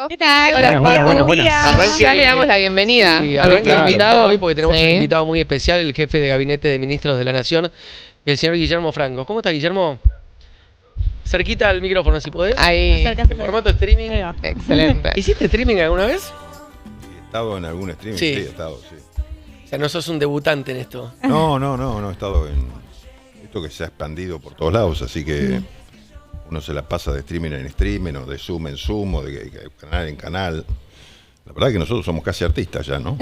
¿Qué tal? Hola, buenas. Ya le damos la bienvenida Sí, a arranca nuestro el invitado. hoy porque tenemos Sí. un invitado muy especial, el jefe de Gabinete de Ministros de la Nación, el señor Guillermo Franco. ¿Cómo está, Guillermo? Cerquita al micrófono, si podés. Ahí. En formato streaming. Excelente. ¿Hiciste streaming alguna vez? ¿He estado en algún streaming? Sí. Sí, he estado, sí. O sea, no sos un debutante en esto. No, he estado en esto que se ha expandido por todos lados, así que uno se la pasa de streaming en streaming, o de Zoom en Zoom, o de canal en canal. La verdad es que nosotros somos casi artistas ya, ¿no?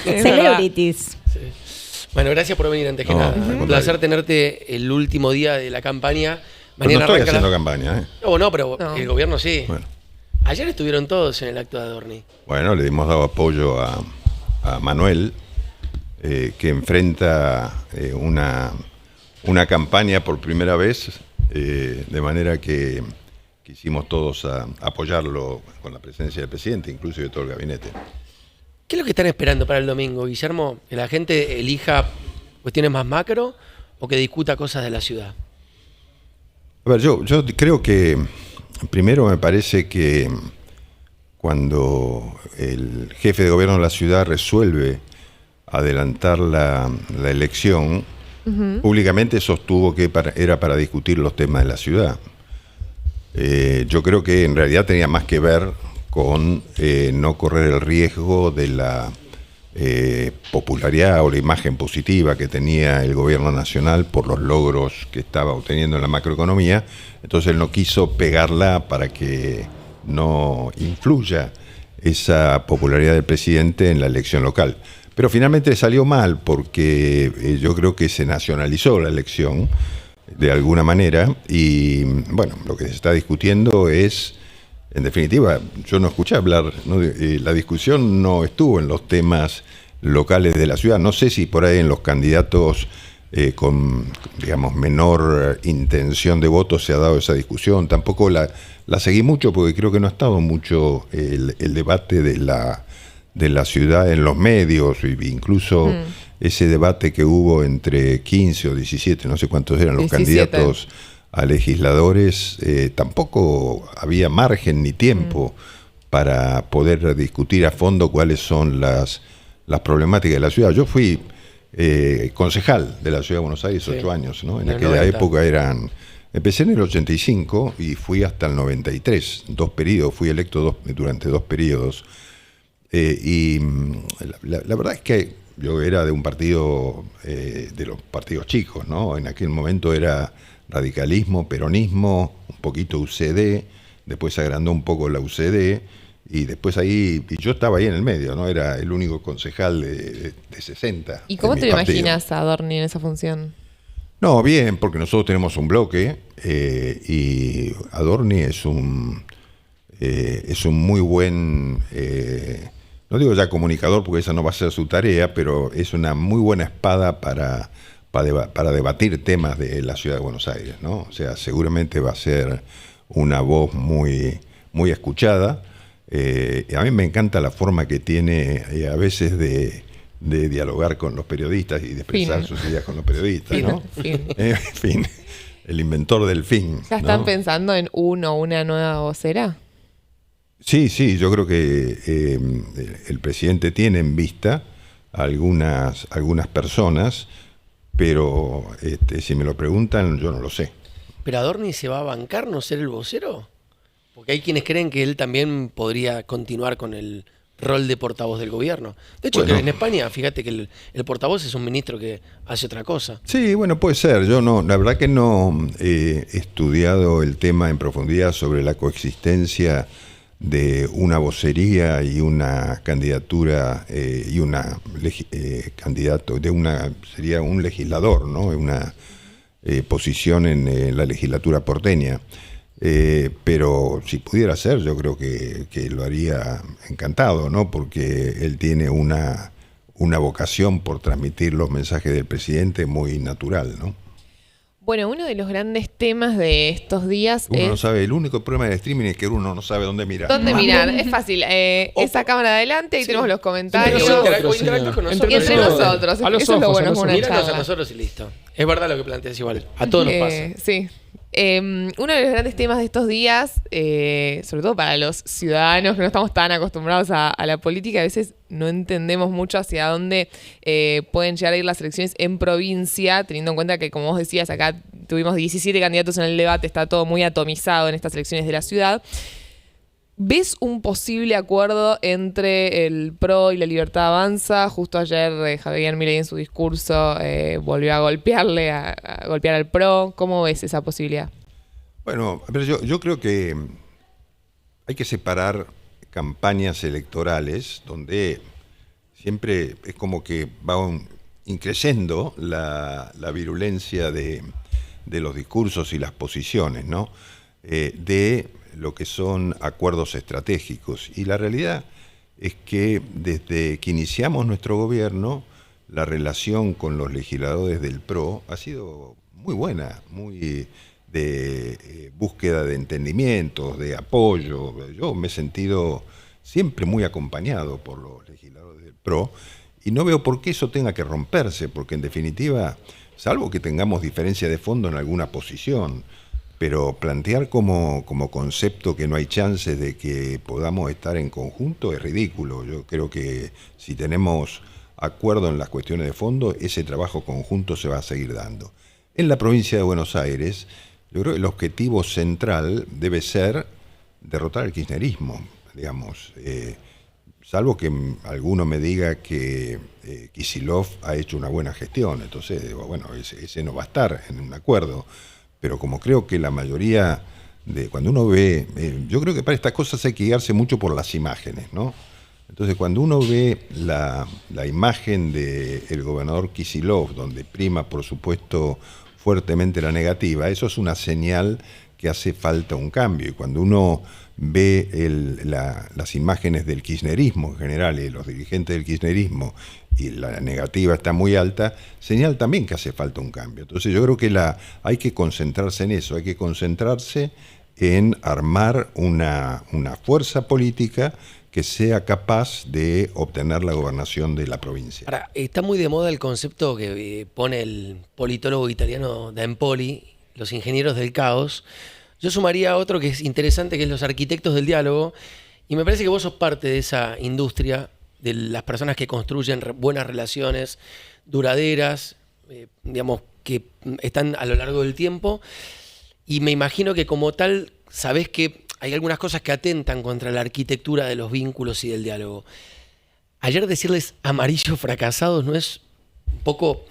Celebrities. Bueno, gracias por venir antes que No, nada. al Un contrario. placer tenerte el último día de la campaña. Pero no estoy arranca haciendo campaña, ¿eh? No, pero No. el gobierno sí. Bueno. Ayer estuvieron todos en el acto de Adorni. Bueno, le hemos dado apoyo a Manuel, que enfrenta una campaña por primera vez, de manera que quisimos todos apoyarlo con la presencia del presidente, incluso de todo el gabinete. ¿Qué es lo que están esperando para el domingo, Guillermo? ¿Que la gente elija cuestiones más macro o que discuta cosas de la ciudad? A ver, yo creo que primero me parece que cuando el jefe de gobierno de la ciudad resuelve adelantar la elección, públicamente sostuvo que era para discutir los temas de la ciudad. Yo creo que en realidad tenía más que ver con no correr el riesgo de la popularidad o la imagen positiva que tenía el gobierno nacional por los logros que estaba obteniendo en la macroeconomía. Entonces él no quiso pegarla para que no influya esa popularidad del presidente en la elección local. Pero finalmente salió mal porque yo creo que se nacionalizó la elección de alguna manera y bueno, lo que se está discutiendo es, en definitiva, yo no escuché hablar, ¿no? La discusión no estuvo en los temas locales de la ciudad. No sé si por ahí en los candidatos con, digamos, menor intención de voto se ha dado esa discusión. Tampoco la seguí mucho porque creo que no ha estado mucho el debate de la ciudad en los medios, incluso ese debate que hubo entre 15 o 17, no sé cuántos eran los 17 candidatos a legisladores, tampoco había margen ni tiempo para poder discutir a fondo cuáles son las problemáticas de la ciudad. Yo fui concejal de la ciudad de Buenos Aires 8 años, ¿no? En el aquella 90. época empecé en el 85 y fui hasta el 93, 2 periodos, fui electo durante 2 periodos. Y la verdad es que yo era de un partido, de los partidos chicos, ¿no? En aquel momento era radicalismo, peronismo, un poquito UCD, después se agrandó un poco la UCD, y después ahí, y yo estaba ahí en el medio, ¿no? Era el único concejal de 60. ¿Y cómo de te mi lo partido. imaginas a Adorni en esa función? No, bien, porque nosotros tenemos un bloque, y Adorni es un muy buen, no digo ya comunicador porque esa no va a ser su tarea, pero es una muy buena espada para debatir temas de la ciudad de Buenos Aires, ¿no? O sea, seguramente va a ser una voz muy, muy escuchada. A mí me encanta la forma que tiene a veces de dialogar con los periodistas y de expresar sus ideas con los periodistas, ¿no? En fin, el inventor del fin. ¿Ya están ¿no? pensando en una nueva vocera? Sí, yo creo que el presidente tiene en vista algunas personas, pero si me lo preguntan, yo no lo sé. ¿Pero Adorni se va a bancar no ser el vocero? Porque hay quienes creen que él también podría continuar con el rol de portavoz del gobierno. De hecho, Bueno. en España, fíjate que el portavoz es un ministro que hace otra cosa. Sí, bueno, puede ser. Yo no, la verdad que no he estudiado el tema en profundidad sobre la coexistencia de una vocería y una candidatura y una candidato sería un legislador, ¿no? Una posición en la legislatura porteña. Pero si pudiera ser, yo creo que lo haría encantado, ¿no? Porque él tiene una vocación por transmitir los mensajes del presidente muy natural, ¿no? Bueno, uno de los grandes temas de estos días Uno no es sabe, el único problema del streaming es que uno no sabe dónde mirar. dónde mirar. Es fácil. Esa cámara adelante y tenemos los comentarios. Interactúa con nosotros. Y entre nosotros. A los Eso es lo ojos, bueno a con los una Míranos a charla. nosotros y listo. Es verdad lo que planteas igual. A todos nos pasa. Sí. Uno de los grandes temas de estos días, sobre todo para los ciudadanos que no estamos tan acostumbrados a la política, a veces no entendemos mucho hacia dónde pueden llegar a ir las elecciones en provincia, teniendo en cuenta que, como vos decías, acá tuvimos 17 candidatos en el debate, está todo muy atomizado en estas elecciones de la ciudad. ¿Ves un posible acuerdo entre el PRO y la Libertad Avanza? Justo ayer Javier Milei en su discurso volvió a golpear al PRO. ¿Cómo ves esa posibilidad? Bueno, a ver, yo creo que hay que separar campañas electorales donde siempre es como que va increciendo la virulencia de los discursos y las posiciones, ¿no? De lo que son acuerdos estratégicos. Y la realidad es que desde que iniciamos nuestro gobierno, la relación con los legisladores del PRO ha sido muy buena, muy de búsqueda de entendimientos, de apoyo. Yo me he sentido siempre muy acompañado por los legisladores del PRO y no veo por qué eso tenga que romperse, porque en definitiva, salvo que tengamos diferencia de fondo en alguna posición, pero plantear como concepto que no hay chances de que podamos estar en conjunto es ridículo. Yo creo que si tenemos acuerdo en las cuestiones de fondo, ese trabajo conjunto se va a seguir dando. En la provincia de Buenos Aires, yo creo que el objetivo central debe ser derrotar el kirchnerismo, digamos. Salvo que alguno me diga que Kicillof ha hecho una buena gestión, entonces digo, bueno, ese no va a estar en un acuerdo. Pero como creo que la mayoría cuando uno ve, yo creo que para estas cosas hay que guiarse mucho por las imágenes, ¿no? Entonces cuando uno ve la imagen del gobernador Kicillof, donde prima por supuesto fuertemente la negativa, eso es una señal que hace falta un cambio. Y cuando uno ve las imágenes del kirchnerismo en general y de los dirigentes del kirchnerismo, y la negativa está muy alta, señal también que hace falta un cambio. Entonces yo creo que hay que concentrarse en eso, hay que concentrarse en armar una fuerza política que sea capaz de obtener la gobernación de la provincia. Ahora, está muy de moda el concepto que pone el politólogo italiano Da Empoli, los ingenieros del caos. Yo sumaría otro que es interesante, que es los arquitectos del diálogo, y me parece que vos sos parte de esa industria, de las personas que construyen buenas relaciones duraderas, digamos, que están a lo largo del tiempo, y me imagino que como tal sabés que hay algunas cosas que atentan contra la arquitectura de los vínculos y del diálogo. Ayer decirles amarillos fracasados, ¿no es un poco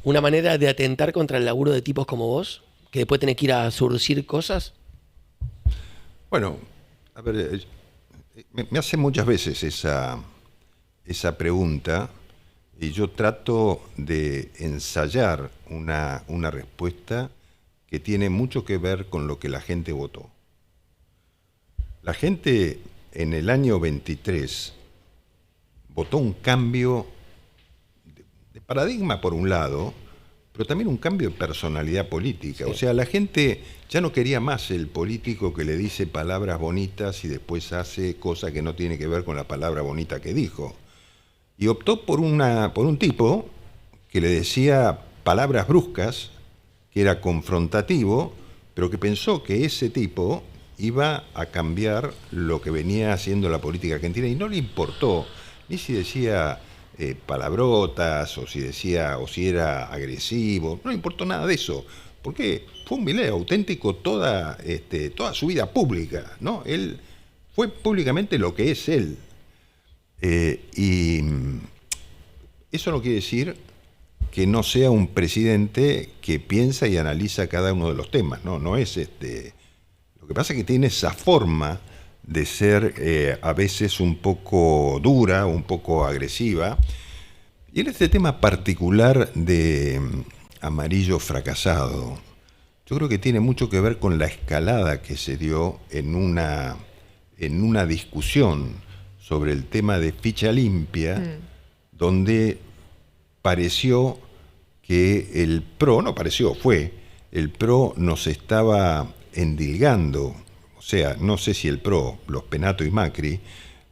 una manera de atentar contra el laburo de tipos como vos, que después tenés que ir a surcir cosas? Bueno, a ver, me hace muchas veces esa pregunta y yo trato de ensayar una respuesta que tiene mucho que ver con lo que la gente votó. La gente en el año 23 votó un cambio de paradigma por un lado, pero también un cambio de personalidad política. Sí. O sea, la gente ya no quería más el político que le dice palabras bonitas y después hace cosas que no tienen que ver con la palabra bonita que dijo. Y optó por un tipo que le decía palabras bruscas, que era confrontativo, pero que pensó que ese tipo iba a cambiar lo que venía haciendo la política argentina y no le importó ni si decía palabrotas o si era agresivo, no le importó nada de eso, porque fue un Milei auténtico toda su vida pública, ¿no? Él fue públicamente lo que es él. Y eso no quiere decir que no sea un presidente que piensa y analiza cada uno de los temas, no es Lo que pasa es que tiene esa forma de ser a veces un poco dura, un poco agresiva. Y en este tema particular de amarillo fracasado, yo creo que tiene mucho que ver con la escalada que se dio en una discusión sobre el tema de ficha limpia, donde pareció que el PRO, el PRO nos estaba endilgando, o sea, no sé si el PRO, los Penato y Macri,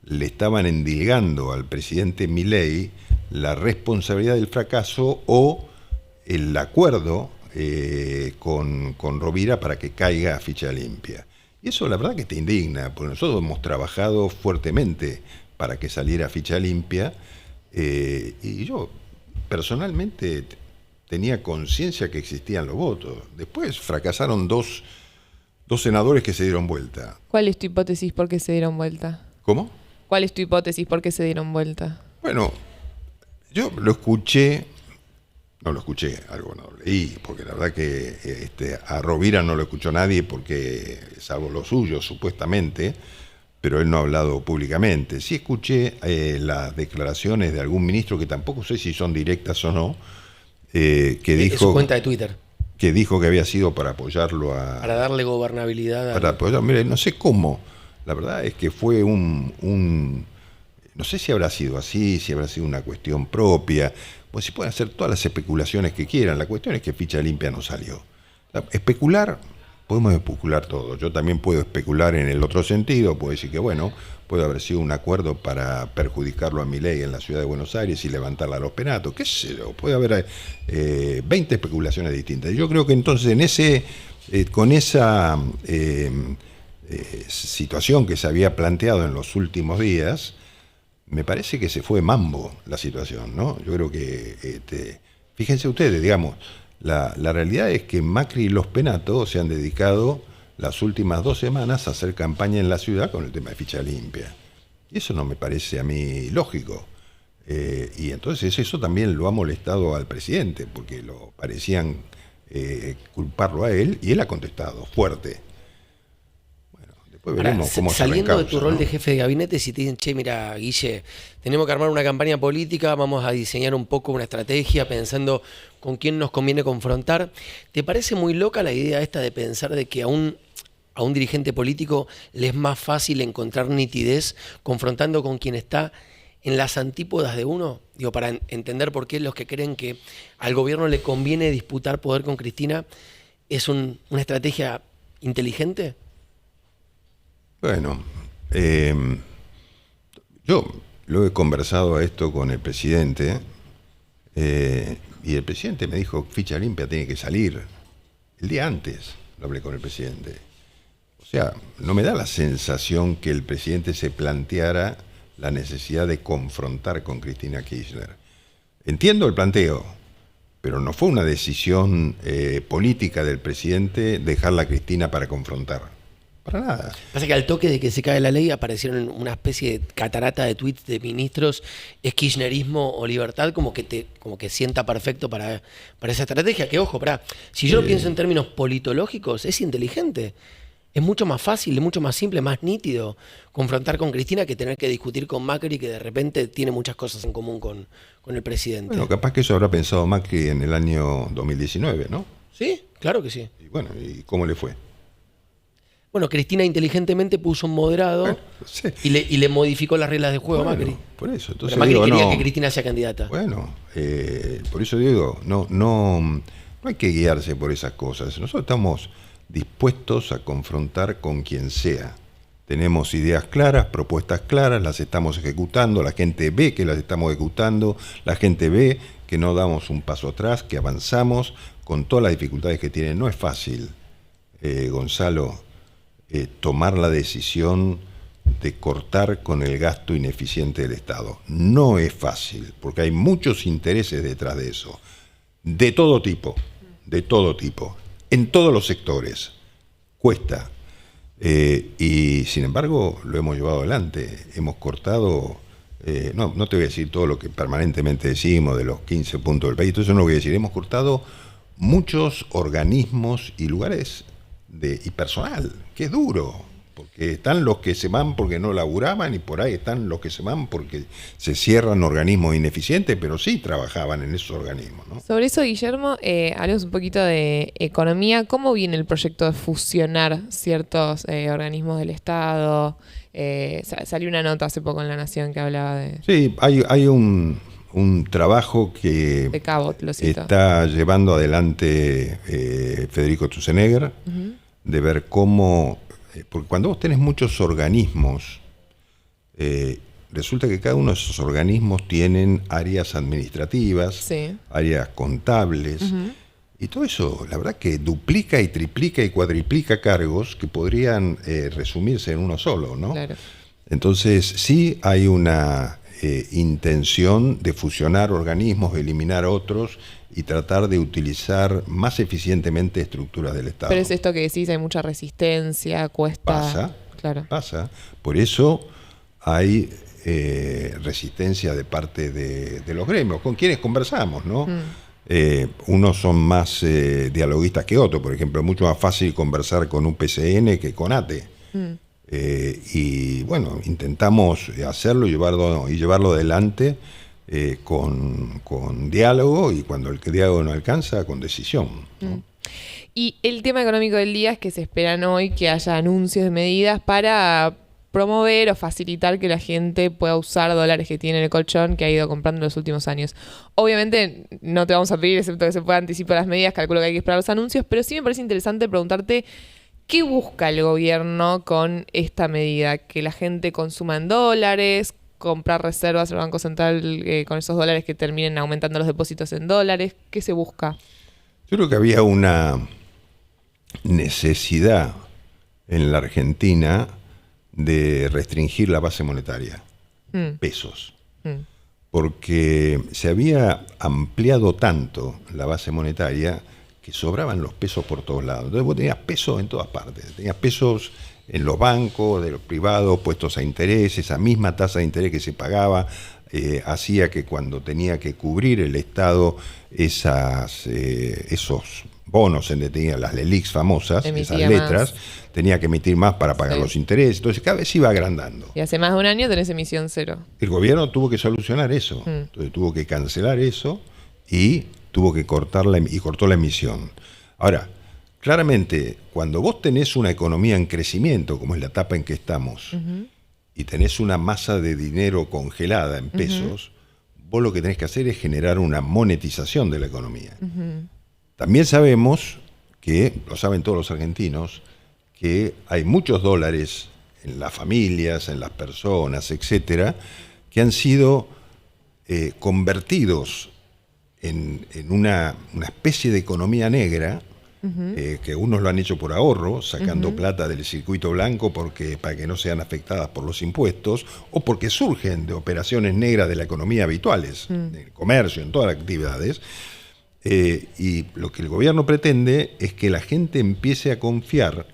le estaban endilgando al presidente Milei la responsabilidad del fracaso o el acuerdo con Rovira para que caiga a ficha limpia. Y eso la verdad que te indigna, porque nosotros hemos trabajado fuertemente para que saliera a ficha limpia, y yo personalmente tenía conciencia que existían los votos. Después fracasaron dos senadores que se dieron vuelta. ¿Cuál es tu hipótesis por qué se dieron vuelta? ¿Cómo? ¿Cuál es tu hipótesis por qué se dieron vuelta? Bueno, yo lo escuché, no lo escuché, algo no lo leí, porque la verdad que a Rovira no lo escuchó nadie, porque salvo lo suyo, supuestamente, pero él no ha hablado públicamente. Sí escuché las declaraciones de algún ministro, que tampoco sé si son directas o no, que dijo... Es su cuenta de Twitter. Que dijo que había sido para apoyarlo a... Para darle gobernabilidad. Para apoyarlo, mire, no sé cómo. La verdad es que fue no sé si habrá sido así, si habrá sido una cuestión propia. Pues si pueden hacer todas las especulaciones que quieran. La cuestión es que ficha limpia no salió. Podemos especular todo. Yo también puedo especular en el otro sentido. Puedo decir que, bueno, puede haber sido un acuerdo para perjudicarlo a Milei en la ciudad de Buenos Aires y levantarla a los penatos. ¿Qué sé yo? Puede haber 20 especulaciones distintas. Yo creo que entonces con esa situación que se había planteado en los últimos días, me parece que se fue mambo la situación, ¿no? Yo creo que, fíjense ustedes, digamos, la realidad es que Macri y los penatos se han dedicado las últimas 2 semanas a hacer campaña en la ciudad con el tema de ficha limpia. Y eso no me parece a mí lógico. Y entonces eso también lo ha molestado al presidente, porque lo parecían culparlo a él, y él ha contestado fuerte. Después veremos cómo saliendo de tu rol, ¿no?, de jefe de gabinete, si te dicen, che, mira, Guille, tenemos que armar una campaña política, vamos a diseñar un poco una estrategia pensando con quién nos conviene confrontar, ¿te parece muy loca la idea esta de pensar de que a un dirigente político le es más fácil encontrar nitidez confrontando con quien está en las antípodas de uno? Digo, para entender por qué los que creen que al gobierno le conviene disputar poder con Cristina es una estrategia inteligente. Bueno, yo lo he conversado esto con el presidente, y el presidente me dijo, ficha limpia tiene que salir. El día antes lo hablé con el presidente. O sea, no me da la sensación que el presidente se planteara la necesidad de confrontar con Cristina Kirchner. Entiendo el planteo, pero no fue una decisión política del presidente dejarla a Cristina para confrontar. Para nada. Pasa que al toque de que se cae la ley aparecieron una especie de catarata de tweets de ministros, es kirchnerismo o libertad, como que sienta perfecto para esa estrategia. Que ojo, si yo lo pienso en términos politológicos, es inteligente. Es mucho más fácil, es mucho más simple, más nítido confrontar con Cristina que tener que discutir con Macri, que de repente tiene muchas cosas en común con el presidente. Bueno, capaz que eso habrá pensado Macri en el año 2019, ¿no? Sí, claro que sí. Y bueno, ¿y cómo le fue? Bueno, Cristina inteligentemente puso un moderado sí. y le modificó las reglas de juego a Macri. Por eso, entonces Pero Macri digo, quería no, que Cristina sea candidata. Bueno, por eso digo, no hay que guiarse por esas cosas. Nosotros estamos dispuestos a confrontar con quien sea. Tenemos ideas claras, propuestas claras, las estamos ejecutando, la gente ve que las estamos ejecutando, la gente ve que no damos un paso atrás, que avanzamos con todas las dificultades que tiene. No es fácil, Gonzalo, tomar la decisión de cortar con el gasto ineficiente del Estado. No es fácil, porque hay muchos intereses detrás de eso, de todo tipo, en todos los sectores. Cuesta. Y sin embargo lo hemos llevado adelante. Hemos cortado, no te voy a decir todo lo que permanentemente decimos de los 15 puntos del país, todo eso no lo voy a decir. Hemos cortado muchos organismos y lugares y personal, que es duro, porque están los que se van porque no laburaban, y por ahí están los que se van porque se cierran organismos ineficientes, pero sí trabajaban en esos organismos, ¿no? Sobre eso, Guillermo, hablemos un poquito de economía. ¿Cómo viene el proyecto de fusionar ciertos organismos del Estado? Salió una nota hace poco en La Nación que hablaba de... Sí, hay un trabajo que de Cabot, lo cito, está llevando adelante Federico Truzenegger, de ver cómo, porque cuando vos tenés muchos organismos, resulta que cada uno de esos organismos tienen áreas administrativas, sí, áreas contables, Y todo eso, la verdad que duplica y triplica y cuadriplica cargos que podrían resumirse en uno solo, ¿no? Claro. Entonces, sí hay una intención de fusionar organismos, eliminar otros y tratar de utilizar más eficientemente estructuras del Estado. Pero es esto que decís, hay mucha resistencia, cuesta... Pasa, Claro. pasa. Por eso hay resistencia de parte de los gremios, con quienes conversamos, ¿no? Unos son más dialoguistas que otros. Por ejemplo, es mucho más fácil conversar con un PCN que con ATE. Y bueno, intentamos hacerlo y llevarlo adelante con diálogo, y cuando el diálogo no alcanza, con decisión, ¿no? Y el tema económico del día es que se esperan hoy que haya anuncios de medidas para promover o facilitar que la gente pueda usar dólares que tiene en el colchón que ha ido comprando en los últimos años. Obviamente no te vamos a pedir, excepto que se pueda anticipar las medidas, calculo que hay que esperar los anuncios, pero sí me parece interesante preguntarte qué busca el gobierno con esta medida, que la gente consuma en dólares, comprar reservas al Banco Central con esos dólares que terminen aumentando los depósitos en dólares. ¿Qué se busca? Yo creo que había una necesidad en la Argentina de restringir la base monetaria, pesos, porque se había ampliado tanto la base monetaria que sobraban los pesos por todos lados. Entonces vos tenías pesos en todas partes, tenías pesos en los bancos, de los privados, puestos a interés, esa misma tasa de interés que se pagaba, hacía que cuando tenía que cubrir el Estado esos bonos en que tenía las LELIQs famosas, Emitía esas letras, más. tenía que emitir más para pagar Sí. los intereses. Entonces cada vez se iba agrandando. Y hace más de un año tenés emisión cero. El gobierno tuvo que solucionar eso. Entonces tuvo que cancelar eso y tuvo que cortó la emisión. Ahora, claramente, cuando vos tenés una economía en crecimiento, como es la etapa en que estamos, y tenés una masa de dinero congelada en pesos, vos lo que tenés que hacer es generar una monetización de la economía. También sabemos que, lo saben todos los argentinos, que hay muchos dólares en las familias, en las personas, etcétera, que han sido convertidos en una especie de economía negra, que unos lo han hecho por ahorro, sacando plata del circuito blanco para que no sean afectadas por los impuestos, o porque surgen de operaciones negras de la economía habituales, del comercio, en todas las actividades. Y lo que el gobierno pretende es que la gente empiece a confiar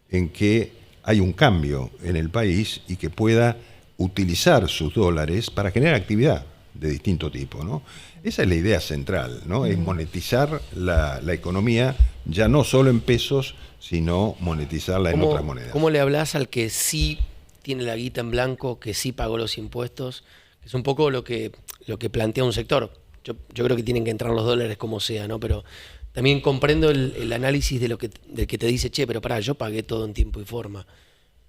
en que hay un cambio en el país y que pueda utilizar sus dólares para generar actividad de distinto tipo, ¿no? Esa es la idea central, ¿no? Es monetizar la economía, ya no solo en pesos, sino monetizarla en otras monedas. ¿Cómo le hablas al que sí tiene la guita en blanco, que sí pagó los impuestos? Es un poco lo que plantea un sector. Yo creo que tienen que entrar los dólares como sea, ¿no? Pero también comprendo el análisis del que te dice, che, pero pará, yo pagué todo en tiempo y forma.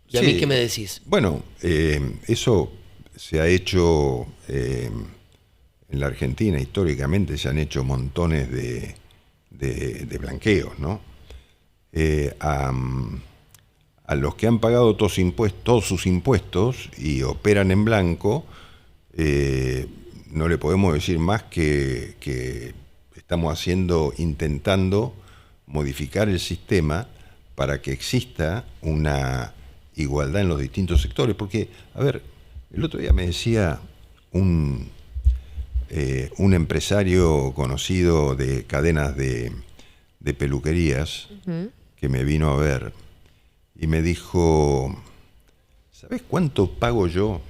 ¿Y a mí qué me decís? Bueno, eso se ha hecho en la Argentina, históricamente se han hecho montones de blanqueos, ¿no? A los que han pagado todos sus impuestos y operan en blanco, no le podemos decir más que estamos intentando modificar el sistema para que exista una igualdad en los distintos sectores. Porque, a ver, el otro día me decía un empresario conocido de cadenas de peluquerías que me vino a ver y me dijo, ¿sabés cuánto pago yo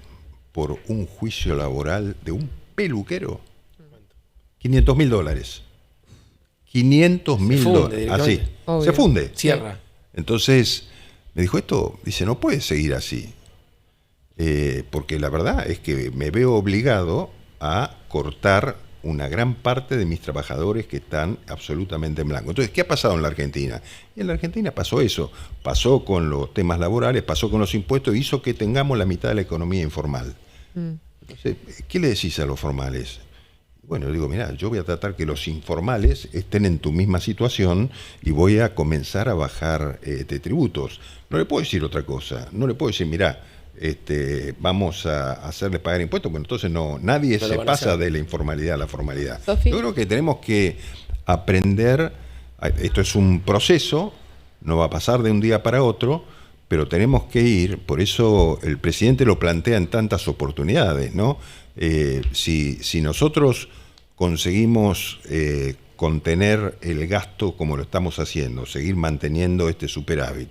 por un juicio laboral de un peluquero? $500.000. $500.000. Así. Obvio. Se funde. Cierra. Entonces, me dijo esto, dice, no puede seguir así. Porque la verdad es que me veo obligado a cortar una gran parte de mis trabajadores que están absolutamente en blanco. Entonces, ¿qué ha pasado en la Argentina? Y en la Argentina pasó eso. Pasó con los temas laborales, pasó con los impuestos, hizo que tengamos la mitad de la economía informal. Entonces, ¿qué le decís a los formales? Bueno, digo, mirá, yo voy a tratar que los informales estén en tu misma situación y voy a comenzar a bajar tributos. No le puedo decir otra cosa. No le puedo decir, mirá, vamos a hacerles pagar impuestos, bueno, entonces nadie se pasa de la informalidad a la formalidad. Sofi. Yo creo que tenemos que aprender Esto es un proceso, no va a pasar de un día para otro, pero tenemos que ir, por eso el presidente lo plantea en tantas oportunidades, ¿no? Si nosotros conseguimos contener el gasto como lo estamos haciendo, seguir manteniendo este superávit,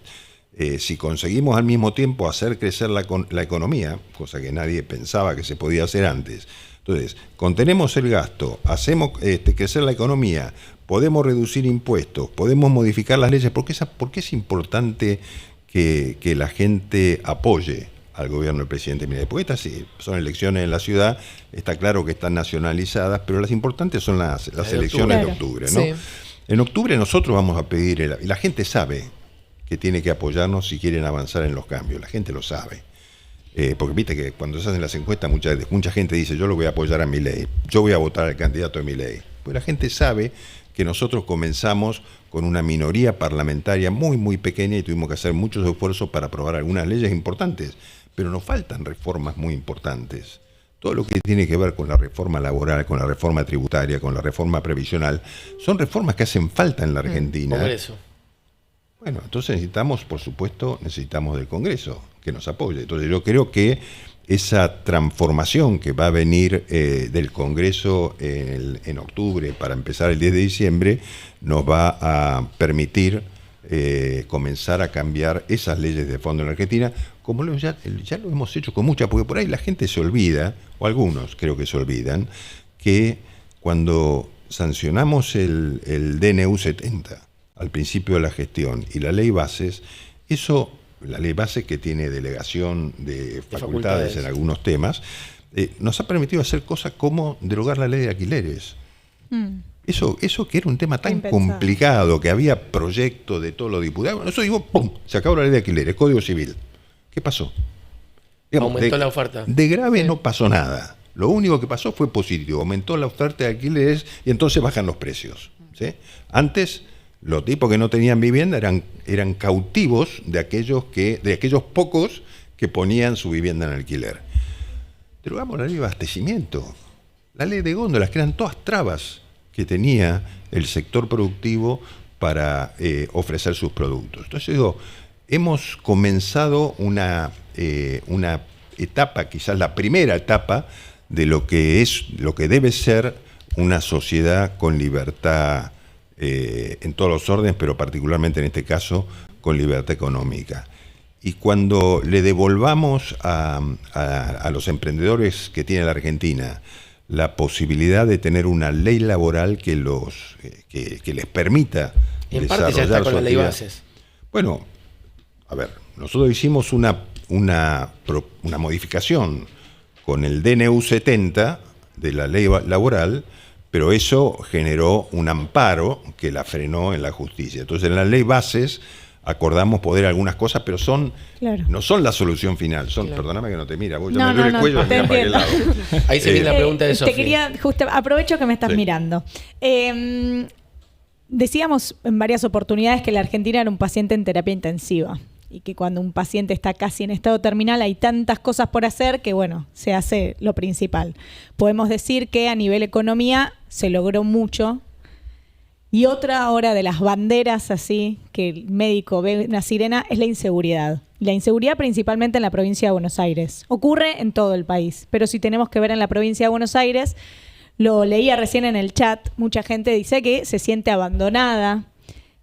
si conseguimos al mismo tiempo hacer crecer la economía, cosa que nadie pensaba que se podía hacer antes, entonces contenemos el gasto, hacemos crecer la economía, podemos reducir impuestos, podemos modificar las leyes. ¿Por qué es importante que la gente apoye al gobierno del presidente Milei? Porque estas sí, son elecciones en la ciudad, está claro que están nacionalizadas, pero las importantes son las elecciones de octubre, ¿no? Sí. En octubre nosotros vamos a pedir, y la gente sabe que tiene que apoyarnos si quieren avanzar en los cambios, la gente lo sabe. Porque viste que cuando se hacen las encuestas mucha gente dice, yo lo voy a apoyar a Milei, yo voy a votar al candidato de Milei. Pues la gente sabe que nosotros comenzamos con una minoría parlamentaria muy, muy pequeña y tuvimos que hacer muchos esfuerzos para aprobar algunas leyes importantes, pero nos faltan reformas muy importantes. Todo lo que tiene que ver con la reforma laboral, con la reforma tributaria, con la reforma previsional, son reformas que hacen falta en la Argentina. Congreso. Bueno, entonces por supuesto, necesitamos del Congreso que nos apoye. Entonces yo creo que esa transformación que va a venir del Congreso en octubre para empezar el 10 de diciembre nos va a permitir comenzar a cambiar esas leyes de fondo en la Argentina, como ya lo hemos hecho con muchas, porque por ahí la gente se olvida, o algunos creo que se olvidan, que cuando sancionamos el DNU 70 al principio de la gestión y la ley bases, la ley base que tiene delegación de facultades en algunos temas, nos ha permitido hacer cosas como derogar la ley de alquileres. Eso que era un tema tan complicado, que había proyectos de todos los diputados, bueno, eso digo, ¡pum!, se acabó la ley de alquileres, Código Civil. ¿Qué pasó? Aumentó la oferta. De grave no pasó nada. Lo único que pasó fue positivo, aumentó la oferta de alquileres y entonces bajan los precios, ¿sí? Antes los tipos que no tenían vivienda eran cautivos de aquellos pocos que ponían su vivienda en alquiler. Derogamos la ley de abastecimiento, la ley de góndolas, que eran todas trabas que tenía el sector productivo para ofrecer sus productos. Entonces digo, hemos comenzado una etapa, quizás la primera etapa de lo que debe ser una sociedad con libertad en todos los órdenes, pero particularmente en este caso con libertad económica. Y cuando le devolvamos a los emprendedores que tiene la Argentina la posibilidad de tener una ley laboral que les permita en parte ya está con la ley bases. Bueno, a ver, nosotros hicimos una modificación con el DNU 70 de la ley laboral, pero eso generó un amparo que la frenó en la justicia. Entonces, en la ley bases acordamos poder algunas cosas, pero no son la solución final. Perdóname que no te mira, vos ya me duele el cuello, mira para aquel lado. Ahí se viene la pregunta de Sofía. Aprovecho que me estás mirando. Decíamos en varias oportunidades que la Argentina era un paciente en terapia intensiva y que cuando un paciente está casi en estado terminal hay tantas cosas por hacer que, bueno, se hace lo principal. Podemos decir que a nivel economía se logró mucho. Y otra ahora de las banderas así, que el médico ve una sirena, es la inseguridad. La inseguridad principalmente en la provincia de Buenos Aires. Ocurre en todo el país, pero si tenemos que ver en la provincia de Buenos Aires, lo leía recién en el chat, mucha gente dice que se siente abandonada.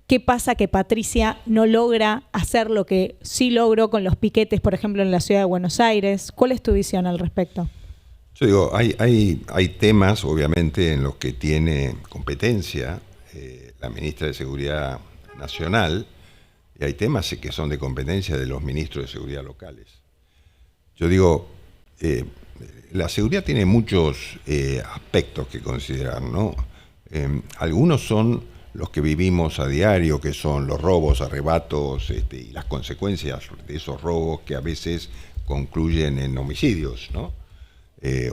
¿Qué pasa que Patricia no logra hacer lo que sí logró con los piquetes, por ejemplo, en la ciudad de Buenos Aires? ¿Cuál es tu visión al respecto? Yo digo, hay temas, obviamente, en los que tiene competencia la ministra de Seguridad Nacional, y hay temas que son de competencia de los ministros de Seguridad locales. Yo digo, la seguridad tiene muchos aspectos que considerar, ¿no? Algunos son los que vivimos a diario, que son los robos, arrebatos y las consecuencias de esos robos que a veces concluyen en homicidios, ¿no?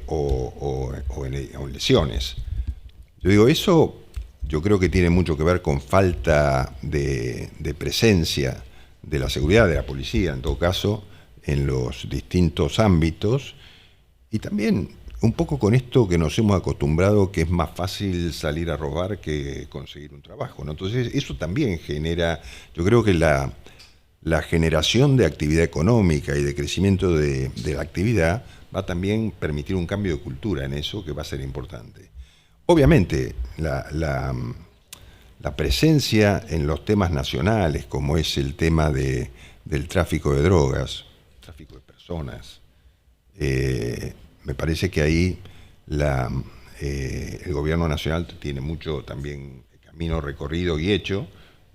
O en lesiones. Yo digo, eso yo creo que tiene mucho que ver con falta de presencia de la seguridad, de la policía, en todo caso, en los distintos ámbitos, y también un poco con esto que nos hemos acostumbrado, que es más fácil salir a robar que conseguir un trabajo, ¿no? Entonces eso también genera, yo creo que la generación de actividad económica y de crecimiento de la actividad va a también permitir un cambio de cultura en eso que va a ser importante. Obviamente, la presencia en los temas nacionales, como es el tema del tráfico de drogas, tráfico de personas, me parece que ahí el gobierno nacional tiene mucho también camino recorrido y hecho,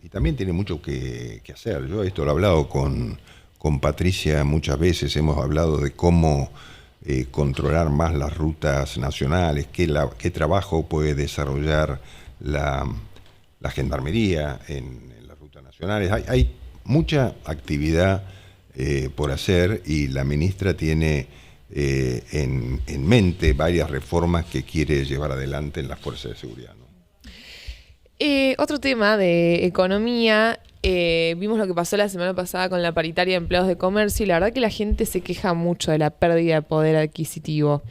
y también tiene mucho que hacer. Yo esto lo he hablado con Patricia muchas veces, hemos hablado de cómo controlar más las rutas nacionales, qué trabajo puede desarrollar la gendarmería en las rutas nacionales. Hay mucha actividad por hacer y la ministra tiene en mente varias reformas que quiere llevar adelante en las fuerzas de seguridad, ¿no? Otro tema de economía, vimos lo que pasó la semana pasada con la paritaria de empleados de comercio y la verdad que la gente se queja mucho de la pérdida de poder adquisitivo.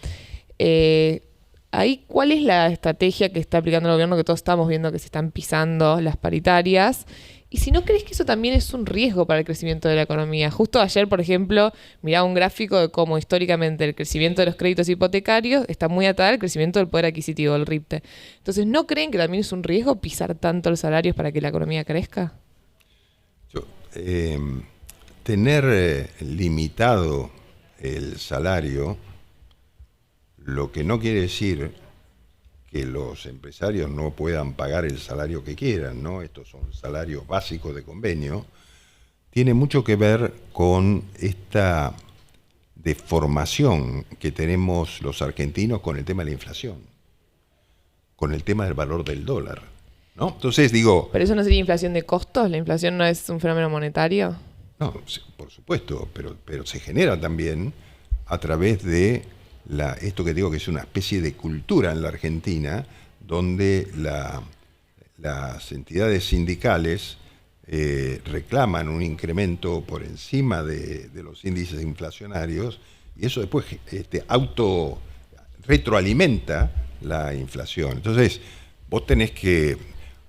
Ahí, ¿cuál es la estrategia que está aplicando el gobierno? Que todos estamos viendo que se están pisando las paritarias. Y si no crees que eso también es un riesgo para el crecimiento de la economía. Justo ayer, por ejemplo, miraba un gráfico de cómo históricamente el crecimiento de los créditos hipotecarios está muy atado al crecimiento del poder adquisitivo, el RIPTE. Entonces, ¿no creen que también es un riesgo pisar tanto los salarios para que la economía crezca? Tener limitado el salario, lo que no quiere decir que los empresarios no puedan pagar el salario que quieran, ¿no? Estos son salarios básicos de convenio. Tiene mucho que ver con esta deformación que tenemos los argentinos con el tema de la inflación, con el tema del valor del dólar, ¿no? Entonces digo... ¿Pero eso no sería inflación de costos? ¿La inflación no es un fenómeno monetario? No, por supuesto, pero se genera también a través de esto que digo que es una especie de cultura en la Argentina, donde las entidades sindicales reclaman un incremento por encima de los índices inflacionarios, y eso después retroalimenta la inflación. Entonces, vos tenés que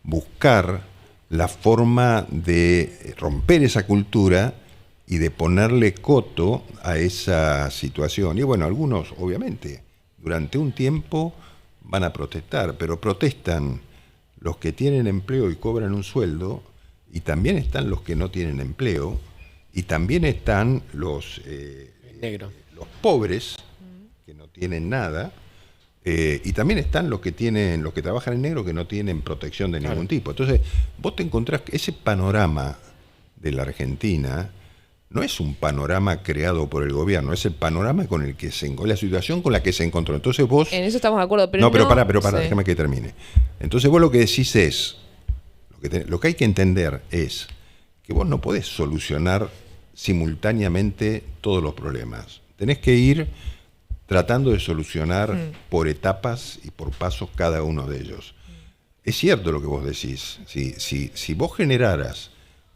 buscar la forma de romper esa cultura y de ponerle coto a esa situación. Y bueno, algunos, obviamente, durante un tiempo van a protestar, pero protestan los que tienen empleo y cobran un sueldo, y también están los que no tienen empleo, y también están los pobres, que no tienen nada, y también están los que trabajan en negro, que no tienen protección de ningún tipo. Entonces, vos te encontrás que ese panorama de la Argentina no es un panorama creado por el gobierno, es el panorama con el que la situación con la que se encontró. Entonces vos... En eso estamos de acuerdo, pero pero pará, sí. Déjame que termine. Entonces vos lo que decís es, lo que hay que entender es que vos no podés solucionar simultáneamente todos los problemas. Tenés que ir tratando de solucionar por etapas y por pasos cada uno de ellos. Es cierto lo que vos decís. Si vos generaras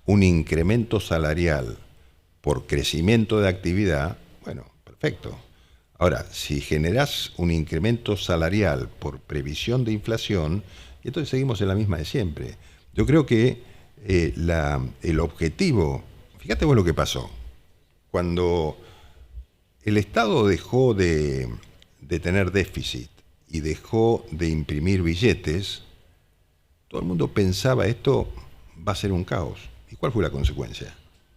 un incremento salarial por crecimiento de actividad, bueno, perfecto. Ahora, si generás un incremento salarial por previsión de inflación, entonces seguimos en la misma de siempre. Yo creo que el objetivo, fíjate vos lo que pasó, cuando el Estado dejó de tener déficit y dejó de imprimir billetes, todo el mundo pensaba esto va a ser un caos. ¿Y cuál fue la consecuencia?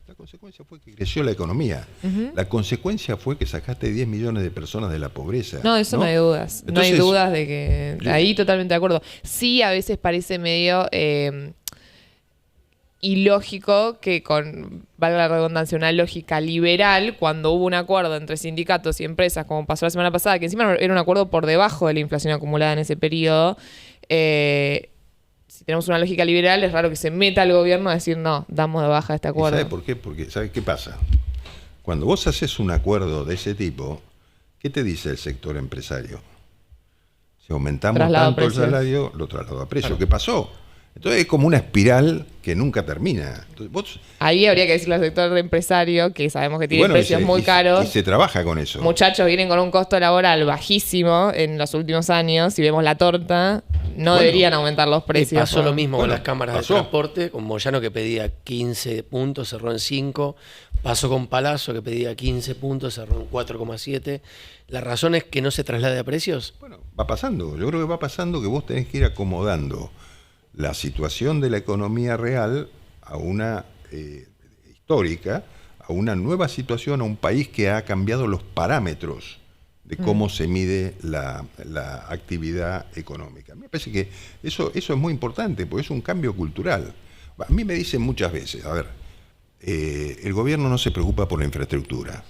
La consecuencia fue que creció la economía. La consecuencia fue que sacaste 10 millones de personas de la pobreza. No, eso no hay dudas. Entonces, no hay dudas de que... Ahí totalmente de acuerdo. Sí, a veces parece medio ilógico que con, valga la redundancia, una lógica liberal, cuando hubo un acuerdo entre sindicatos y empresas, como pasó la semana pasada, que encima era un acuerdo por debajo de la inflación acumulada en ese periodo, si tenemos una lógica liberal, es raro que se meta el gobierno a decir, no, damos de baja este acuerdo. ¿Sabe por qué? Porque, ¿sabe qué pasa? Cuando vos haces un acuerdo de ese tipo, ¿qué te dice el sector empresario? Si aumentamos tanto el salario, lo traslado a precio. Claro. ¿Qué pasó? Entonces es como una espiral que nunca termina. Entonces, Ahí habría que decirle al sector empresario, que sabemos que tiene precios muy caros. Y se trabaja con eso. Muchachos vienen con un costo laboral bajísimo en los últimos años. Si vemos la torta, no deberían aumentar los precios. Pasó lo mismo con Bueno, las cámaras pasó. de transporte, con Moyano que pedía 15 puntos, cerró en 5. Pasó con Palazzo que pedía 15 puntos, cerró en 4,7. ¿La razón es que no se traslade a precios? Bueno, va pasando. Yo creo que va pasando que vos tenés que ir acomodando la situación de la economía real a una histórica, a una nueva situación, a un país que ha cambiado los parámetros de cómo se mide la actividad económica. Me parece que eso es muy importante, porque es un cambio cultural. A mí me dicen muchas veces, a ver, el gobierno no se preocupa por la infraestructura.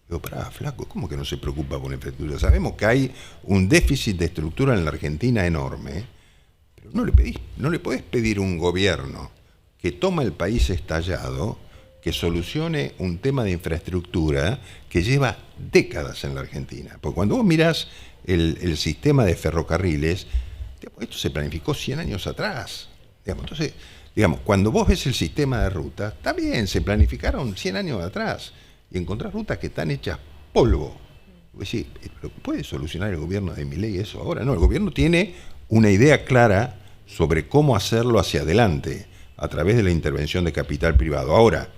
Digo, pará, flaco, ¿cómo que no se preocupa por la infraestructura? Sabemos que hay un déficit de estructura en la Argentina enorme, pero no le podés pedir a un gobierno que toma el país estallado que solucione un tema de infraestructura que lleva décadas en la Argentina. Porque cuando vos mirás el sistema de ferrocarriles, esto se planificó 100 años atrás. Entonces, cuando vos ves el sistema de rutas, está bien, se planificaron 100 años atrás y encontrás rutas que están hechas polvo. Vos decís, ¿puede solucionar el gobierno de Milei eso ahora? No, el gobierno tiene una idea clara sobre cómo hacerlo hacia adelante a través de la intervención de capital privado. Ahora,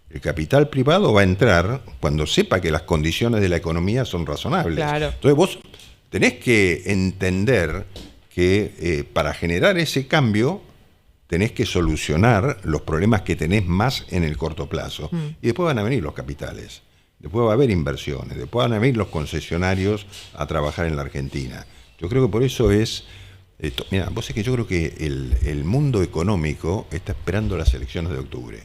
el capital privado va a entrar cuando sepa que las condiciones de la economía son razonables. Claro. Entonces vos tenés que entender que para generar ese cambio tenés que solucionar los problemas que tenés más en el corto plazo. Y después van a venir los capitales, después va a haber inversiones, después van a venir los concesionarios a trabajar en la Argentina. Yo creo que por eso es... Mira, vos es que yo creo que el mundo económico está esperando las elecciones de octubre,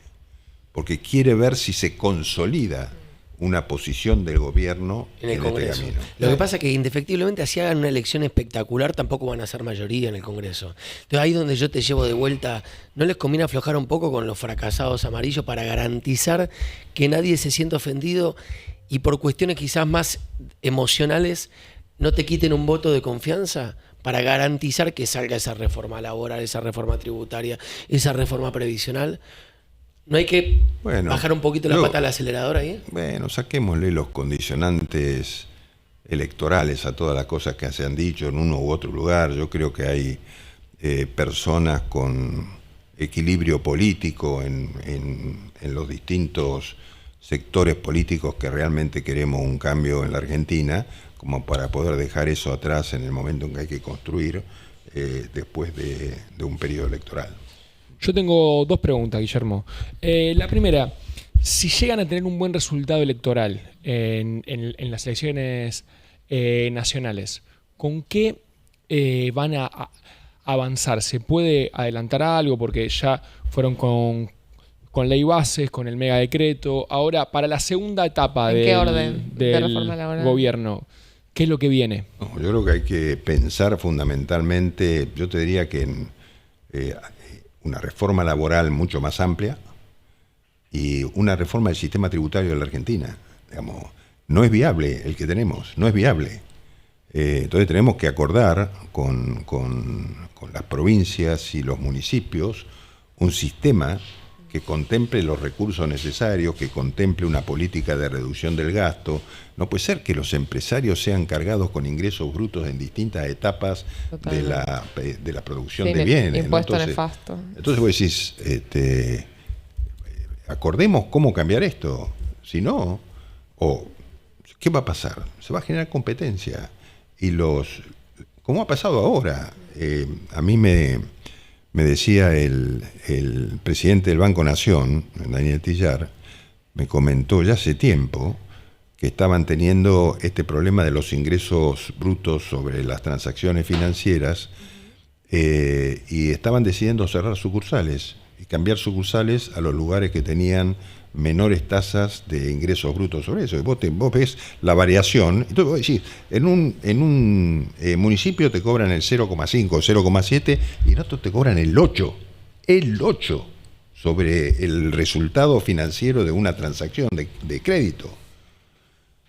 porque quiere ver si se consolida una posición del gobierno en el Congreso. Camino. Lo que pasa es que indefectiblemente si hagan una elección espectacular tampoco van a ser mayoría en el Congreso. Entonces ahí donde yo te llevo de vuelta, ¿no les conviene aflojar un poco con los fracasados amarillos para garantizar que nadie se sienta ofendido y por cuestiones quizás más emocionales no te quiten un voto de confianza? Para garantizar que salga esa reforma laboral, esa reforma tributaria, esa reforma previsional. ¿No hay que bajar un poquito la pata al acelerador ahí? Bueno, saquémosle los condicionantes electorales a todas las cosas que se han dicho en uno u otro lugar. Yo creo que hay personas con equilibrio político en los distintos sectores políticos que realmente queremos un cambio en la Argentina, como para poder dejar eso atrás en el momento en que hay que construir después de un periodo electoral. Yo tengo dos preguntas, Guillermo. La primera, si llegan a tener un buen resultado electoral en las elecciones nacionales, ¿con qué van a avanzar? ¿Se puede adelantar algo? Porque ya fueron con ley bases, con el mega decreto. Ahora, para la segunda etapa ¿En qué orden de reforma del laboral? gobierno, ¿qué es lo que viene? No, yo creo que hay que pensar fundamentalmente, yo te diría que en una reforma laboral mucho más amplia y una reforma del sistema tributario de la Argentina. No es viable el que tenemos, no es viable. Entonces tenemos que acordar con las provincias y los municipios un sistema que contemple los recursos necesarios, que contemple una política de reducción del gasto. No puede ser que los empresarios sean cargados con ingresos brutos en distintas etapas de la producción de bienes. Impuesto nefasto. Entonces vos decís, acordemos cómo cambiar esto. Si no, ¿qué va a pasar? Se va a generar competencia. Y como ha pasado ahora, a mí me decía el presidente del Banco Nación, Daniel Tillar, me comentó ya hace tiempo que estaban teniendo este problema de los ingresos brutos sobre las transacciones financieras y estaban decidiendo cerrar sucursales y cambiar sucursales a los lugares que tenían menores tasas de ingresos brutos sobre eso. Y vos ves la variación, entonces vos decís, en un municipio te cobran el 0,5, 0,7 y en otro te cobran el 8 sobre el resultado financiero de una transacción de crédito.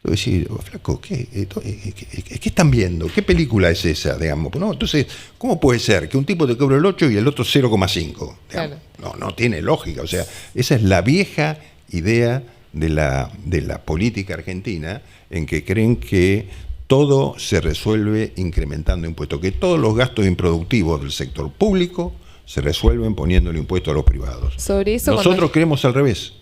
Decir, flaco, ¿qué están viendo? ¿Qué película es esa? Digamos? ¿No? Entonces, ¿cómo puede ser que un tipo te cobre el 8 y el otro 0,5? Claro. No tiene lógica. O sea, esa es la vieja idea de la política argentina, en que creen que todo se resuelve incrementando impuestos, que todos los gastos improductivos del sector público se resuelven poniéndole impuestos a los privados. Sobre eso, Nosotros creemos al revés,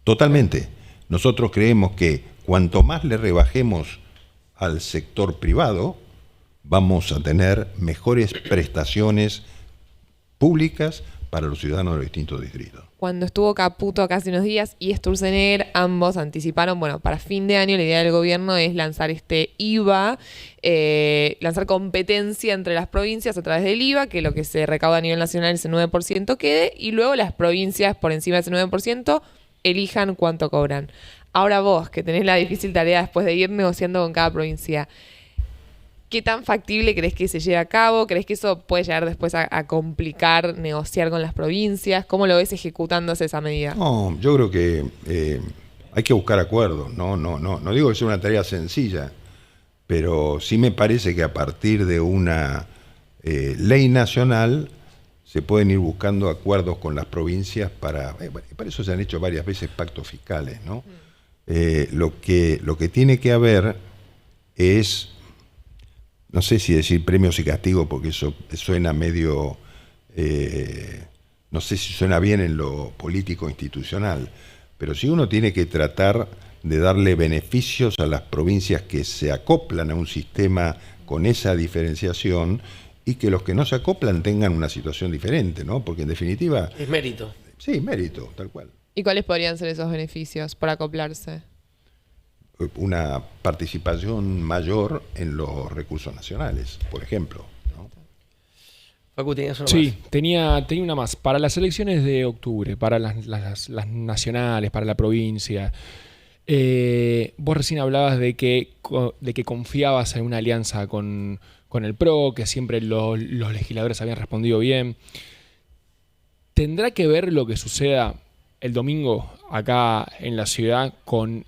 totalmente. Nosotros creemos que cuanto más le rebajemos al sector privado, vamos a tener mejores prestaciones públicas para los ciudadanos de los distintos distritos. Cuando estuvo Caputo acá hace unos días y Sturzenegger, ambos anticiparon, bueno, para fin de año la idea del gobierno es lanzar este IVA, lanzar competencia entre las provincias a través del IVA, que lo que se recauda a nivel nacional, ese 9% quede, y luego las provincias por encima de ese 9% elijan cuánto cobran. Ahora vos, que tenés la difícil tarea después de ir negociando con cada provincia, ¿qué tan factible crees que se lleve a cabo? ¿Crees que eso puede llegar después a complicar negociar con las provincias? ¿Cómo lo ves ejecutándose esa medida? No, yo creo que hay que buscar acuerdos. No digo que sea una tarea sencilla, pero sí me parece que a partir de una ley nacional se pueden ir buscando acuerdos con las provincias para eso se han hecho varias veces pactos fiscales, ¿no? Lo que tiene que haber es, no sé si decir premios y castigos, porque eso suena medio, no sé si suena bien en lo político institucional, pero sí uno tiene que tratar de darle beneficios a las provincias que se acoplan a un sistema con esa diferenciación, y que los que no se acoplan tengan una situación diferente, ¿no? Porque en definitiva... Es mérito. Sí, mérito, tal cual. ¿Y cuáles podrían ser esos beneficios por acoplarse? Una participación mayor en los recursos nacionales, por ejemplo, ¿no? Facu, ¿tenías una Sí, más? tenía una más. Para las elecciones de octubre, para las nacionales, para la provincia, vos recién hablabas de que confiabas en una alianza con el PRO, que siempre los legisladores habían respondido bien. ¿Tendrá que ver lo que suceda el domingo acá en la ciudad con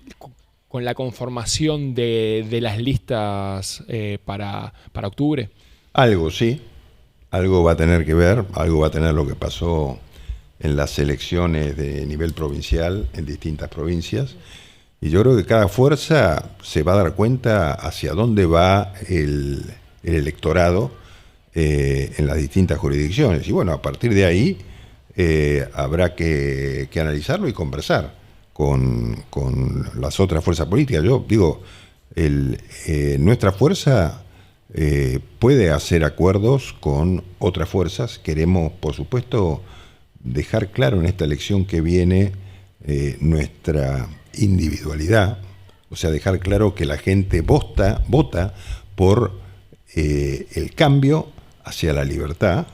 la conformación de las listas para octubre? Algo, sí. Algo va a tener que ver, algo va a tener lo que pasó en las elecciones de nivel provincial en distintas provincias. Y yo creo que cada fuerza se va a dar cuenta hacia dónde va el electorado en las distintas jurisdicciones. Y bueno, a partir de ahí habrá que analizarlo y conversar con las otras fuerzas políticas. Yo digo, nuestra fuerza puede hacer acuerdos con otras fuerzas. Queremos, por supuesto, dejar claro en esta elección que viene nuestra individualidad, o sea, dejar claro que la gente vota por el cambio hacia la libertad,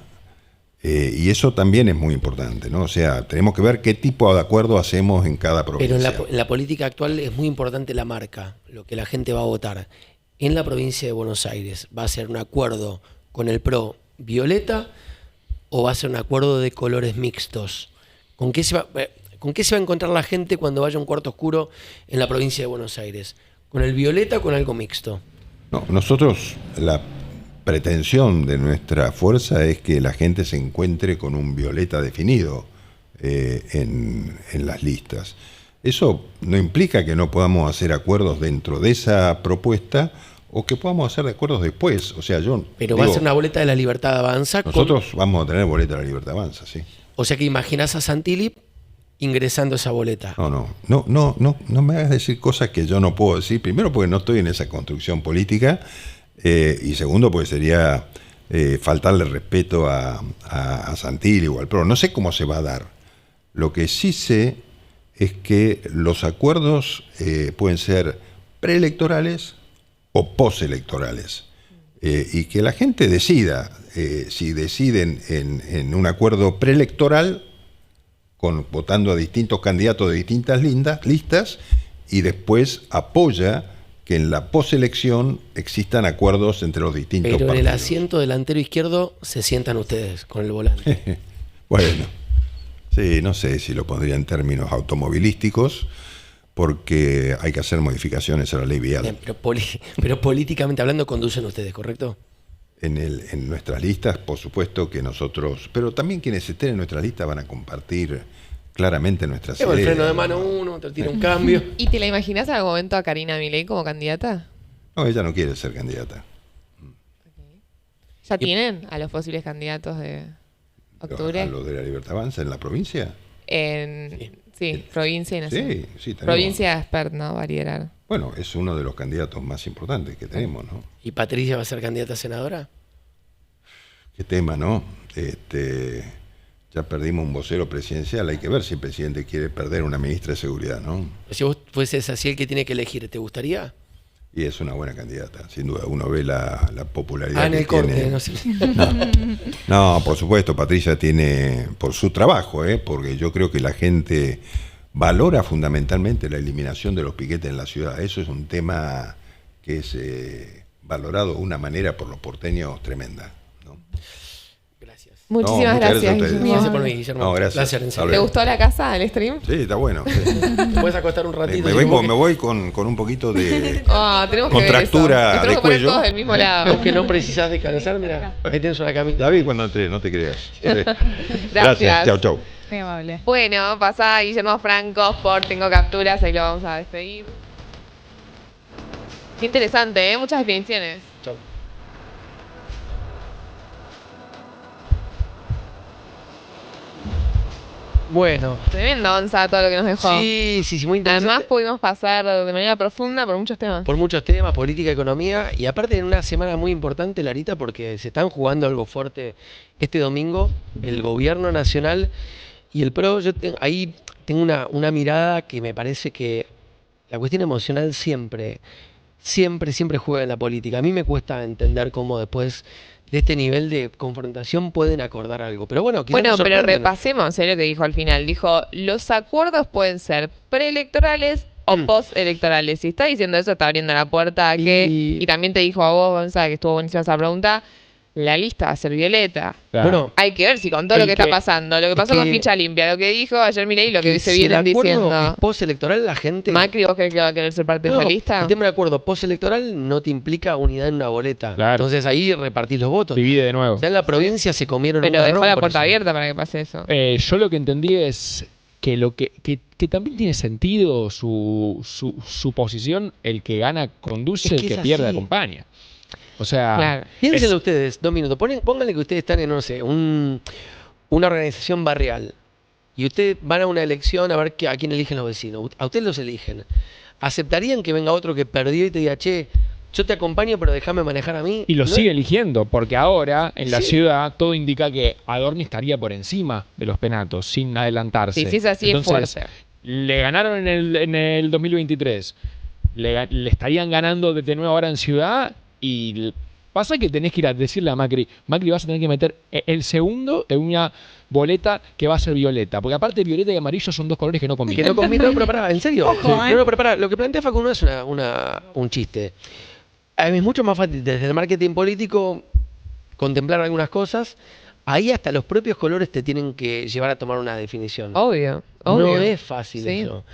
y eso también es muy importante, ¿no? O sea, tenemos que ver qué tipo de acuerdo hacemos en cada provincia. Pero en la política actual es muy importante la marca, lo que la gente va a votar. En la provincia de Buenos Aires, ¿va a ser un acuerdo con el PRO violeta o va a ser un acuerdo de colores mixtos? ¿Con qué se va a encontrar la gente cuando vaya a un cuarto oscuro en la provincia de Buenos Aires? ¿Con el violeta o con algo mixto? No, nosotros, la pretensión de nuestra fuerza es que la gente se encuentre con un violeta definido en las listas. Eso no implica que no podamos hacer acuerdos dentro de esa propuesta o que podamos hacer acuerdos después. O sea, Pero va a ser una boleta de la Libertad Avanza. Nosotros vamos a tener boleta de la Libertad Avanza, sí. O sea que imaginás a Santilli ingresando esa boleta. No me hagas decir cosas que yo no puedo decir. Primero, porque no estoy en esa construcción política, y segundo, porque sería faltarle respeto a Santilli o al PRO. No sé cómo se va a dar. Lo que sí sé es que los acuerdos pueden ser preelectorales o postelectorales, y que la gente decida si deciden en un acuerdo preelectoral, votando a distintos candidatos de distintas listas, y después apoya que en la poselección existan acuerdos entre los distintos partidos. Pero en el asiento delantero izquierdo se sientan ustedes con el volante. Bueno, sí, no sé si lo pondría en términos automovilísticos, porque hay que hacer modificaciones a la ley vial. Bien, pero políticamente hablando conducen ustedes, ¿correcto? En nuestras listas, por supuesto que nosotros, pero también quienes estén en nuestras listas van a compartir claramente nuestras Llevo el ideas. freno de mano uno, otro tira un cambio. ¿Y te la imaginas en algún momento a Karina Milei como candidata? No, ella no quiere ser candidata. ¿Ya tienen a los posibles candidatos de octubre? ¿A lo de la Libertad Avanza en la provincia? Sí, provincia y nación. Sí, tenemos. Provincia expert, ¿no? Va a liderar. Bueno, es uno de los candidatos más importantes que tenemos, ¿no? ¿Y Patricia va a ser candidata a senadora? Qué tema, ¿no? Ya perdimos un vocero presidencial, hay que ver si el presidente quiere perder una ministra de Seguridad, ¿no? Si vos fueses así el que tiene que elegir, ¿te gustaría? Y es una buena candidata, sin duda. Uno ve la popularidad En que el corte, tiene. no sé. No, por supuesto, Patricia tiene, por su trabajo, porque yo creo que la gente valora fundamentalmente la eliminación de los piquetes en la ciudad. Eso es un tema que es valorado de una manera por los porteños tremenda, ¿no? Gracias. Muchísimas muchas gracias a gracias. ustedes. Gracias por venir, Guillermo. No, gracias. Placer, en Hasta serio. ¿Te luego. gustó la casa, el stream? Sí, está bueno. Sí. ¿Te puedes acostar un ratito? Me voy con un poquito de Tenemos que ver eso. contractura Nos tenemos de que poner cuello. todos del mismo lado. Vos que no precisás descansar, mira, ahí tenés una camita. David, cuando no te creas. Gracias. Chau, chau. Muy amable. Bueno, pasá Guillermo Franco por Tengo Capturas, ahí lo vamos a despedir. Qué interesante, muchas definiciones. Chau. Bueno. Tremendo, Gonza, todo lo que nos dejó. Sí, muy interesante. Además pudimos pasar de manera profunda por muchos temas. Por muchos temas, política, economía, y aparte en una semana muy importante, Larita, porque se están jugando algo fuerte este domingo, el gobierno nacional y el PRO. Ahí tengo una mirada que me parece que la cuestión emocional siempre juega en la política. A mí me cuesta entender cómo después de este nivel de confrontación pueden acordar algo. Pero bueno, quizás Bueno, nos pero sorprenden. repasemos lo que dijo al final. Dijo, los acuerdos pueden ser preelectorales o postelectorales. Si está diciendo eso, está abriendo la puerta a que... Y también te dijo a vos, Gonzalo, que estuvo buenísima esa pregunta, la lista va a ser violeta. Claro. Bueno, Hay que ver si con todo lo que está pasando, lo que pasó con que- Ficha Limpia, lo que dijo ayer Milei, lo que se si el vienen acuerdo diciendo. es postelectoral, la gente... Macri, ¿vos crees que va a querer ser parte de No, esa lista? el tema del acuerdo postelectoral no te implica unidad en una boleta. Claro. Entonces ahí repartís los votos. Divide de nuevo. Ya en la provincia se comieron Pero un dejó garrón la por puerta eso. abierta para que pase eso. Yo lo que entendí es que que también tiene sentido su posición, el que gana conduce, Es que el que es pierde así. acompaña. O sea, Claro. Piénsenlo ustedes, 2 minutos. Pónganle que ustedes están en, no sé, una organización barrial. Y ustedes van a una elección a ver a quién eligen los vecinos. A ustedes los eligen. ¿Aceptarían que venga otro que perdió y te diga, che, yo te acompaño, pero déjame manejar a mí? y lo ¿No? sigue eligiendo, porque ahora en la Sí. ciudad todo indica que Adorni estaría por encima de los penatos, sin adelantarse. Sí, si es así, es fuerte. Le ganaron en el 2023, le estarían ganando de nuevo ahora en ciudad, y pasa que tenés que ir a decirle a Macri, vas a tener que meter el segundo en una boleta que va a ser violeta, porque aparte violeta y amarillo son dos colores que no Que combinan. no conviene, no, pero pará, ¿en serio? Ojo, No, pero pará, lo que plantea Facu no es un chiste. Es mucho más fácil desde el marketing político contemplar algunas cosas. Ahí hasta los propios colores te tienen que llevar a tomar una definición. Obvio. No es fácil Sí. eso.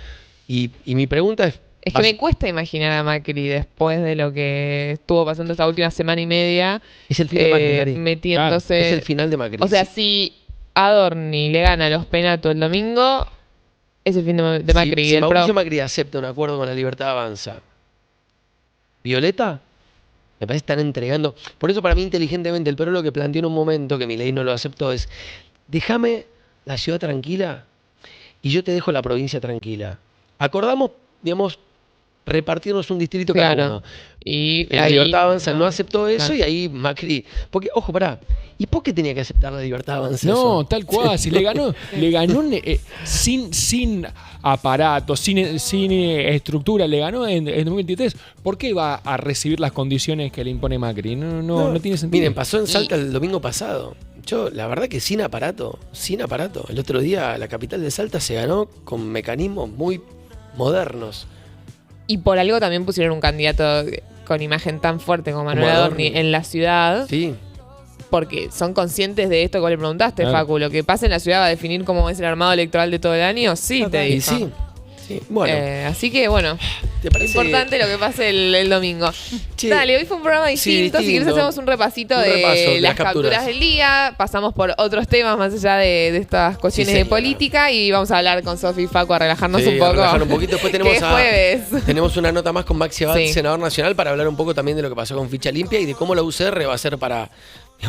Y mi pregunta es... Es que me cuesta imaginar a Macri después de lo que estuvo pasando esta última semana y media, Es el fin de Macri, Gary. metiéndose... Es el final de Macri. O sea, si Adorni le gana los penatos el domingo, es el fin de Macri. Si del Mauricio PRO. Macri acepta un acuerdo con la Libertad Avanza, ¿Violeta? Me parece que están entregando... Por eso para mí inteligentemente el PRO lo que planteó en un momento, que Milei no lo aceptó, es déjame la ciudad tranquila y yo te dejo la provincia tranquila. Acordamos, digamos, repartirnos un distrito cada Claro. uno. Y La ahí- Libertad Avanza no aceptó eso, Claro. y ahí Macri... Porque, ojo, pará, ¿y por qué tenía que aceptar la Libertad Avanza No, eso? tal cual. Si le ganó sin aparato, sin estructura, le ganó en 2023. ¿Por qué va a recibir las condiciones que le impone Macri? No tiene sentido. Miren, pasó en Salta el domingo pasado. Yo, la verdad que sin aparato. El otro día la capital de Salta se ganó con mecanismos muy modernos. Y por algo también pusieron un candidato con imagen tan fuerte como Manuel Como Adorni Adorni. en la ciudad, Sí. porque son conscientes de esto que vos le preguntaste, Claro. Facu. Lo que pasa en la ciudad va a definir cómo es el armado electoral de todo el año. Sí, te Y dijo. sí. Sí, bueno. Así que bueno, ¿Te parece? importante lo que pase el domingo. Che, Dale, hoy fue un programa distinto. Si querés distinto. hacemos un repasito Un de repaso de las las capturas. capturas del día. Pasamos por otros temas más allá de estas cuestiones Sí, de señora. política. Y vamos a hablar con Sofi y Facu a relajarnos Sí, un poco. relajar un poquito. Después tenemos Que es jueves. tenemos una nota más con Maxi Abad, Sí. senador nacional, para hablar un poco también de lo que pasó con Ficha Limpia y de cómo la UCR va a ser para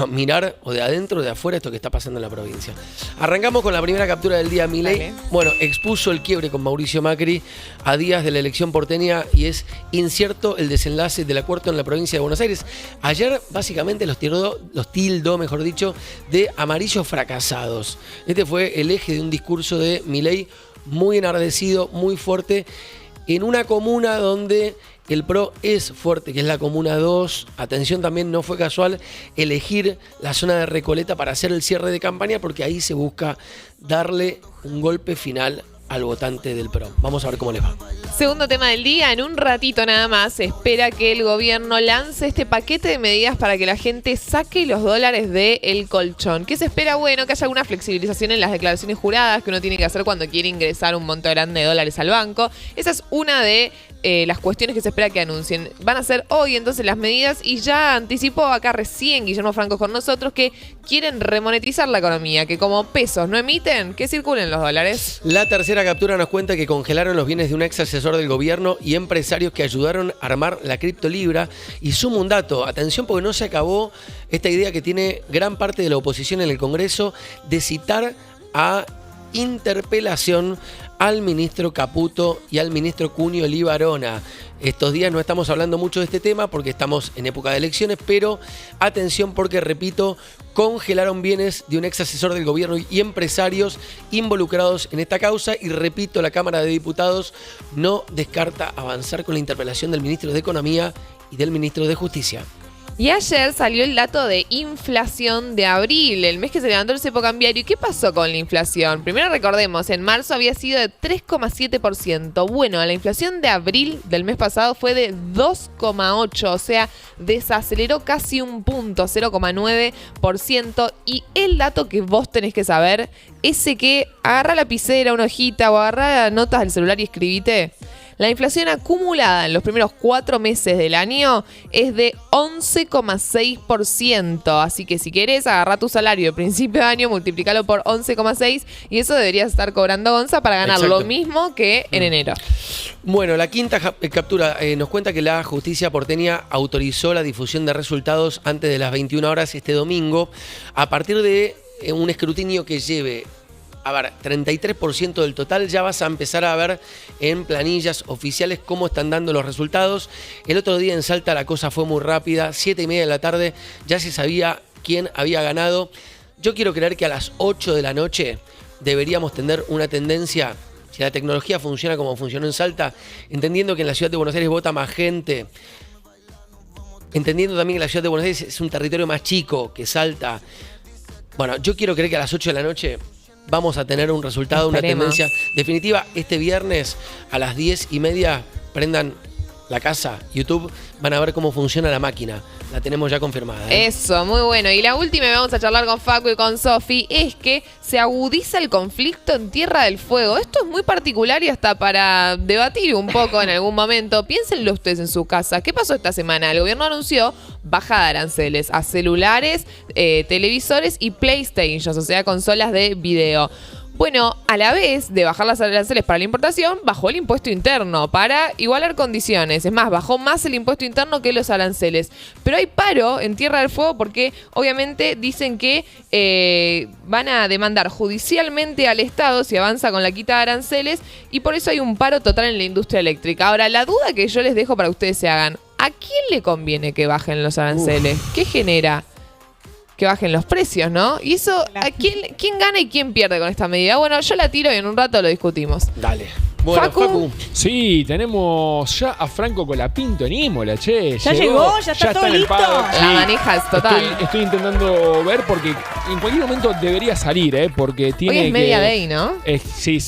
mirar o de adentro o de afuera esto que está pasando en la provincia. Arrancamos con la primera captura del día. Milei, Dale. bueno, expuso el quiebre con Mauricio Macri a días de la elección porteña y es incierto el desenlace del acuerdo en la provincia de Buenos Aires. Ayer básicamente los tildó, mejor dicho, de amarillos fracasados. Este fue el eje de un discurso de Milei muy enardecido, muy fuerte, en una comuna donde el PRO es fuerte, que es la Comuna 2. Atención, también no fue casual elegir la zona de Recoleta para hacer el cierre de campaña, porque ahí se busca darle un golpe final al votante del PRO. Vamos a ver cómo les va. Segundo tema del día, en un ratito nada más se espera que el gobierno lance este paquete de medidas para que la gente saque los dólares del colchón. ¿Qué se espera? Bueno, que haya alguna flexibilización en las declaraciones juradas que uno tiene que hacer cuando quiere ingresar un monto grande de dólares al banco. Esa es una de las cuestiones que se espera que anuncien. Van a ser hoy entonces las medidas y ya anticipó acá recién Guillermo Franco con nosotros que quieren remonetizar la economía, que como pesos no emiten, que circulen los dólares. La tercera captura nos cuenta que congelaron los bienes de un ex asesor del gobierno y empresarios que ayudaron a armar la criptolibra. Y sumo un dato, atención, porque no se acabó esta idea que tiene gran parte de la oposición en el Congreso de citar a interpelación al ministro Caputo y al ministro Cunio Libarona. Estos días no estamos hablando mucho de este tema porque estamos en época de elecciones, pero atención porque, repito, congelaron bienes de un ex asesor del gobierno y empresarios involucrados en esta causa. Y repito, la Cámara de Diputados no descarta avanzar con la interpelación del ministro de Economía y del ministro de Justicia. Y ayer salió el dato de inflación de abril, el mes que se levantó el cepo cambiario. ¿Y qué pasó con la inflación? Primero recordemos, en marzo había sido de 3,7%. Bueno, la inflación de abril del mes pasado fue de 2,8%, o sea, desaceleró casi un punto, 0,9%. Y el dato que vos tenés que saber, ese que agarra lapicera, una hojita o agarra notas del celular y escribite. La inflación acumulada en los primeros 4 meses del año es de 11,6%. Así que si querés, agarrá tu salario de principio de año, multiplicalo por 11,6 y eso deberías estar cobrando, Gonza, para ganar Exacto. lo mismo que en enero. Bueno, la quinta captura nos cuenta que la justicia porteña autorizó la difusión de resultados antes de las 21 horas este domingo, a partir de un escrutinio que lleve, 33% del total. Ya vas a empezar a ver en planillas oficiales cómo están dando los resultados. El otro día en Salta la cosa fue muy rápida, 7:30 de la tarde ya se sabía quién había ganado. Yo quiero creer que a las 8 de la noche deberíamos tener una tendencia, si la tecnología funciona como funcionó en Salta, entendiendo que en la ciudad de Buenos Aires vota más gente, entendiendo también que la ciudad de Buenos Aires es un territorio más chico que Salta. Bueno, yo quiero creer que a las 8 de la noche vamos a tener un resultado, Esperemos. una tendencia definitiva. Este viernes a las 10:30 prendan la casa, YouTube, van a ver cómo funciona la máquina. La tenemos ya confirmada. Eso, muy bueno. Y la última, y vamos a charlar con Facu y con Sofi, es que se agudiza el conflicto en Tierra del Fuego. Esto es muy particular y hasta para debatir un poco en algún momento. Piénsenlo ustedes en su casa. ¿Qué pasó esta semana? El gobierno anunció bajada de aranceles a celulares, televisores y PlayStation, o sea, consolas de video. Bueno, a la vez de bajar las aranceles para la importación, bajó el impuesto interno para igualar condiciones. Es más, bajó más el impuesto interno que los aranceles. Pero hay paro en Tierra del Fuego porque obviamente dicen que van a demandar judicialmente al Estado si avanza con la quita de aranceles y por eso hay un paro total en la industria eléctrica. Ahora, la duda que yo les dejo para que ustedes se hagan, ¿a quién le conviene que bajen los aranceles? ¿Qué genera? Que bajen los precios, ¿no? Y eso, ¿a quién gana y quién pierde con esta medida? Bueno, yo la tiro y en un rato lo discutimos. Dale. Bueno, Facu. Sí, tenemos ya a Franco Colapinto en Imola, che. ¿Ya llegó? ¿Ya está todo en el listo? paddock. La manija es total. Estoy intentando ver porque en cualquier momento debería salir, porque tiene Hoy es media day, ¿no? Sí,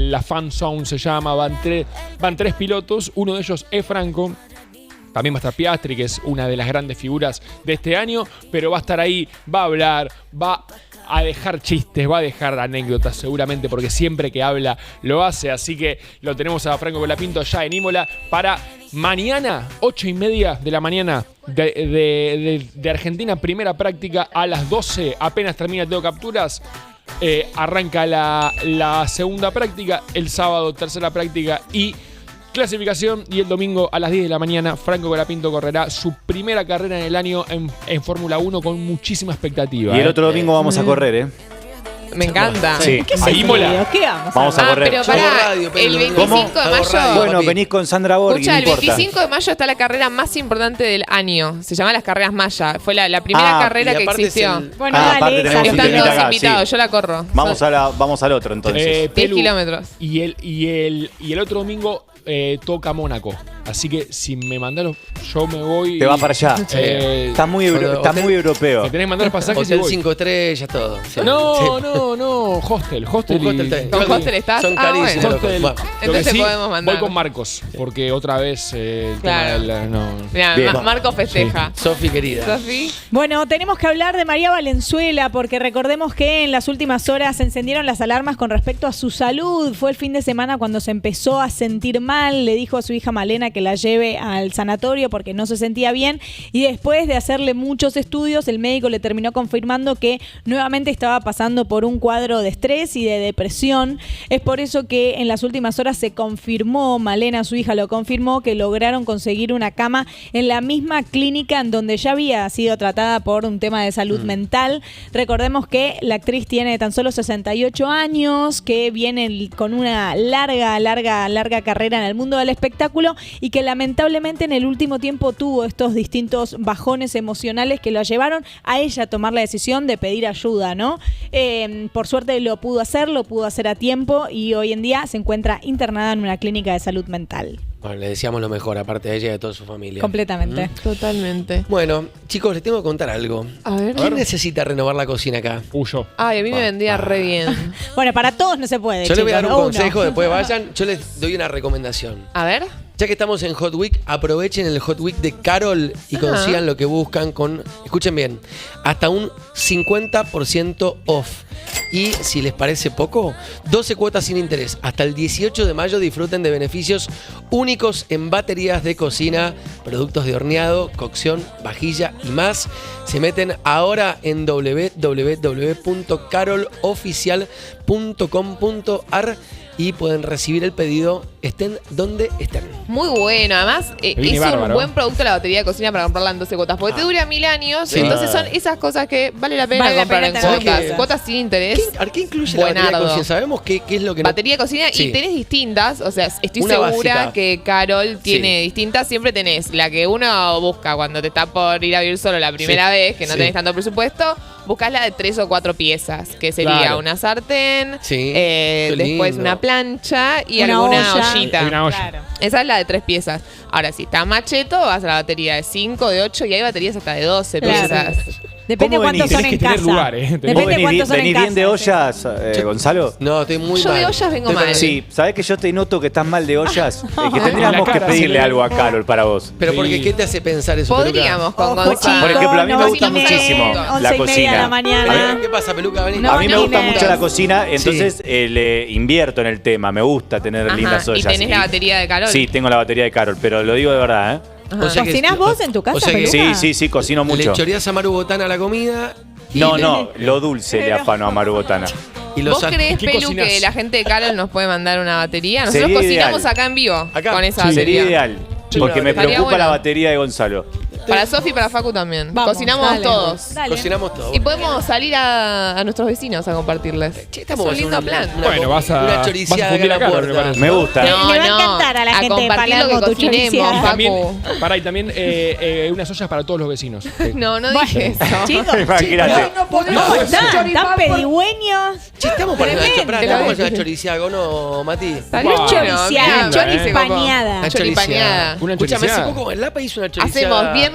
la fan zone se llama, van tres pilotos, uno de ellos es Franco. También va a estar Piastri, que es una de las grandes figuras de este año, pero va a estar ahí, va a hablar, va a dejar chistes, va a dejar anécdotas seguramente, porque siempre que habla lo hace. Así que lo tenemos a Franco Colapinto ya en Imola para mañana, 8:30 de la mañana de Argentina. Primera práctica a las 12, apenas termina Teo Capturas. Arranca la segunda práctica, el sábado tercera práctica y clasificación, y el domingo a las 10 de la mañana Franco Colapinto correrá su primera carrera en el año en Fórmula 1 con muchísima expectativa. Y el otro domingo vamos a correr, Me encanta. Sí. ¿Qué Ahí mola. ¿Qué vamos a correr. Pero Yo hago para radio, pero el no- 25 de Hago mayo. radio. Bueno, papi. venís con Sandra Borghi, Escucha, no el importa. 25 de mayo está la carrera más importante del año. Se llama las carreras Maya. Fue la primera carrera y que aparte es existió. el- Bueno, aparte dale, tenemos esa. un Están temita todos acá, invitados, sí. yo la corro. Vamos al otro entonces. 10 Pelu, kilómetros. Y el otro domingo toca Mónaco. Así que si me mandás yo me voy. Te va para allá. Eh, Estás muy europeo. Me tenés que mandar los pasajes y Hotel voy. 5 estrellas, todo. Sí. No, Sí. no. Hostel. Un hostel está- ¿Con hostel estás? Son Ah, carísimos. bueno. Hostel. Bueno. Lo que Entonces sí, podemos mandar. voy con Marcos, porque otra vez el Claro. tema del... No. Mirá, Bien. Marco festeja. Sofi, querida. Sofi. Bueno, tenemos que hablar de María Valenzuela porque recordemos que en las últimas horas se encendieron las alarmas con respecto a su salud. Fue el fin de semana cuando se empezó a sentir mal. Le dijo a su hija Malena que la lleve al sanatorio porque no se sentía bien, y después de hacerle muchos estudios el médico le terminó confirmando que nuevamente estaba pasando por un cuadro de estrés y de depresión. Es por eso que en las últimas horas se confirmó, Malena, su hija, lo confirmó, que lograron conseguir una cama en la misma clínica en donde ya había sido tratada por un tema de salud mental. Recordemos que la actriz tiene tan solo 68 años, que viene con una larga carrera en el mundo del espectáculo y que lamentablemente en el último tiempo tuvo estos distintos bajones emocionales que la llevaron a ella a tomar la decisión de pedir ayuda, ¿no? Por suerte lo pudo hacer a tiempo, y hoy en día se encuentra internada en una clínica de salud mental. Bueno, le deseamos lo mejor, aparte de ella y de toda su familia. Completamente. Totalmente. Bueno, chicos, les tengo que contar algo. A ver. ¿Quién necesita renovar la cocina acá? Yo. Ay, a mí me vendría re bien. Bueno, para todos no se puede. Yo les voy a dar un chicos, consejo, uno. después vayan. Yo les doy una recomendación. A ver. Ya que estamos en Hot Week, aprovechen el Hot Week de Carol y Ajá. consigan lo que buscan con, escuchen bien, hasta un 50% off. Y si les parece poco, 12 cuotas sin interés. Hasta el 18 de mayo disfruten de beneficios únicos en baterías de cocina, productos de horneado, cocción, vajilla y más. Se meten ahora en www.caroloficial.com.ar y pueden recibir el pedido estén donde estén. Muy bueno. Además, viene es bárbaro. un buen producto la batería de cocina para comprarla en 12 cuotas. Porque te dura 1000 años. Sí. Entonces son esas cosas que vale la pena Vale la comprar pena en tener cuotas. que- Cuotas sin interés. ¿Qué incluye la batería de Buenardo. cocina? ¿Sabemos qué es lo que no- Batería de cocina Sí. y tenés distintas, o sea, estoy Una segura básica. que Carol tiene Sí. distintas, siempre tenés la que uno busca cuando te está por ir a vivir solo la primera Sí. vez, que no Sí. tenés tanto presupuesto, buscás la de 3 o 4 piezas, que sería Claro. una sartén, Sí. Qué después lindo. una plancha y Una alguna olla. ollita. Hay una olla. Claro. Esa es la de 3 piezas. Ahora, si está macheto, vas a la batería de 5, de 8 y hay baterías hasta de 12 Claro. piezas. Depende ¿Cómo cuántos venís? son Tenés en que tener casa. lugar, ¿eh? Depende ¿Vos cuántos son en venís casa. bien de ollas, Gonzalo? No, estoy muy Yo mal. de ollas vengo Estoy mal. con- Sí, sabés que yo te noto que estás mal de ollas. Que En tendríamos la que cara, pedirle sí. algo a Carol para vos. Pero Sí. porque, ¿qué te hace pensar eso, Podríamos con Ojo, Gonzalo. chicos, Por ejemplo, a mí me no gusta maquinen, muchísimo 11:30 la de cocina. la mañana. Peluca? ¿Qué pasa, Peluca? Vení. No, a mí me gusta maquinen. mucho la cocina, entonces le invierto en el tema. Me gusta tener Ajá, lindas ollas. ¿y tenés la batería de Carol? Sí, tengo la batería de Carol, pero lo digo de verdad, ¿eh? O sea que- ¿Cocinás vos en tu casa, o sea que Peluca? Sí, cocino mucho. Le choreás a Maru Botana la comida y No, le- no, lo dulce le afano a Maru Botana. y lo ¿Vos sal- creés, ¿Qué Pelu, cocinás? que la gente de Carol nos puede mandar una batería? Nosotros Sería cocinamos ideal. acá en vivo Acá. con esa Sí. batería. Sería ideal. Sí, Porque me estaría preocupa bueno. la batería de Gonzalo. Para Sofi y para Facu también. Vamos, Cocinamos dale. todos. Dale. Cocinamos todo. Y podemos salir a nuestros vecinos a compartirles. Che, Es estamos un haciendo lindo plan. Bueno, vas a- una vas a choriciada fundir acá a en la Carol, me puerta. parece. Me gusta. Le va a encantar a la gente de compartir Palermo lo que tu cocinemos, choriciada. Facu. También, pará, y también unas ollas para todos los vecinos. No, no dije eso. Chicos, Imagínate. ¿cómo están? ¿Tan pedigüeños? Che, estamos para Tremendo. una choriciada, ¿no, Mati? Estaría Wow. bueno, Choriciada, mirá, choripaneada. Una Choripaneada. Una Escuchame, hace choriciada. poco en Lapa hizo una choriciada. Hacemos viernes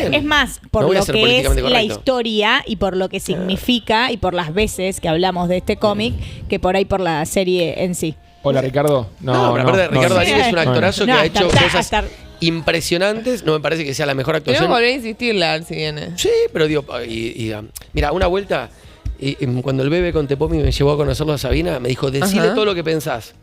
bien. Es más, por No voy a lo ser que es políticamente la correcto. historia y por lo que significa y por las veces que hablamos de este cómic que por ahí por la serie en sí. Hola, Ricardo. No, pero aparte Ricardo Darín es un actorazo que No, ha hecho hasta- cosas hasta- impresionantes. No me parece que sea la mejor Tenemos actuación. que volver a insistirle a ver si viene. Sí, pero digo, mira, una vuelta, cuando el bebé con Tepomi me llevó a conocerlo a Sabina, me dijo, decile Ajá. todo lo que pensás.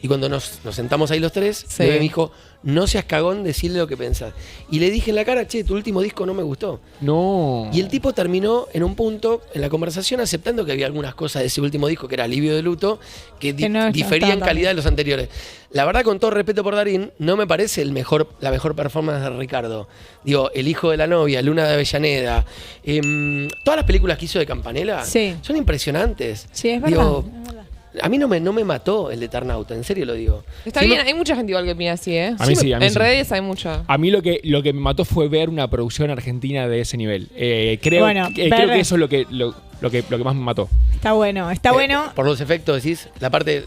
Y cuando nos sentamos ahí los tres, Sí. el bebé me dijo, no seas cagón, decile lo que pensás. Y le dije en la cara, che, tu último disco no me gustó. No. Y el tipo terminó en un punto en la conversación aceptando que había algunas cosas de ese último disco, que era Alivio de Luto, que Que no difería en estaban calidad de los anteriores. La verdad, con todo respeto por Darín, no me parece la mejor performance de Ricardo. Digo, El hijo de la novia, Luna de Avellaneda, todas las películas que hizo de Campanella Sí. son impresionantes. Sí, es Digo, verdad. Es verdad. a mí no me Está mató el Eternauta, en serio lo digo. bien, hay mucha gente igual que opina así, ¿eh? A mí sí, a mí En sí. redes hay mucha. A mí lo que me mató fue ver una producción argentina de ese nivel. Creo que eso es lo que más me mató. Está bueno, está bueno. Por los efectos, decís, la parte...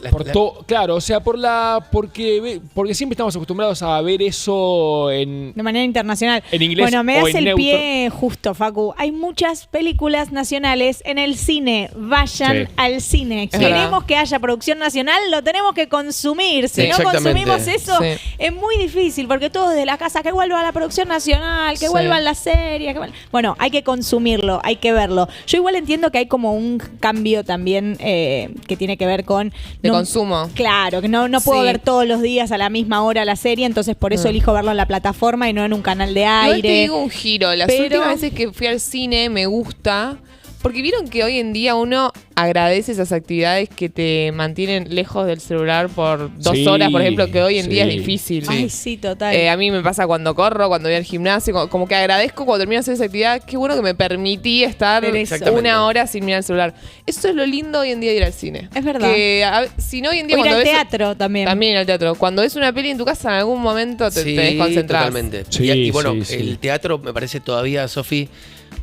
Claro, o sea, porque siempre estamos acostumbrados a ver eso en De manera internacional. En inglés bueno, me o das en el neutro. pie justo, Facu. Hay muchas películas nacionales en el cine. Vayan Sí. al cine. Es Queremos verdad. que haya producción nacional, lo tenemos que consumir. Si Sí, no exactamente. consumimos eso, Sí. es muy difícil, porque todos desde la casa, que vuelva la producción nacional, que Sí. vuelvan las series. Bueno, hay que consumirlo, hay que verlo. Yo igual entiendo que hay como un cambio también que tiene que ver con... De consumo. Claro, que no puedo Sí. ver todos los días a la misma hora la serie, entonces por eso elijo verlo en la plataforma y no en un canal de Igual aire. te digo un giro. Las Pero- últimas veces que fui al cine me gusta. Porque vieron que hoy en día uno agradece esas actividades que te mantienen lejos del celular por 2 Sí, horas, por ejemplo, que hoy en día es sí. difícil. Ay, sí, total. A mí me pasa cuando corro, cuando voy al gimnasio, como que agradezco cuando termino de hacer esa actividad. Qué bueno que me permití estar Ver eso. Exactamente. 1 hora sin mirar el celular. Eso es lo lindo hoy en día de ir al cine. Es verdad. Que, si no, hoy en día O ir cuando al ves... teatro también. También ir al teatro. Cuando ves una peli en tu casa, en algún momento te desconcentras. totalmente. Sí, y bueno, sí, sí. el teatro me parece todavía, Sofi,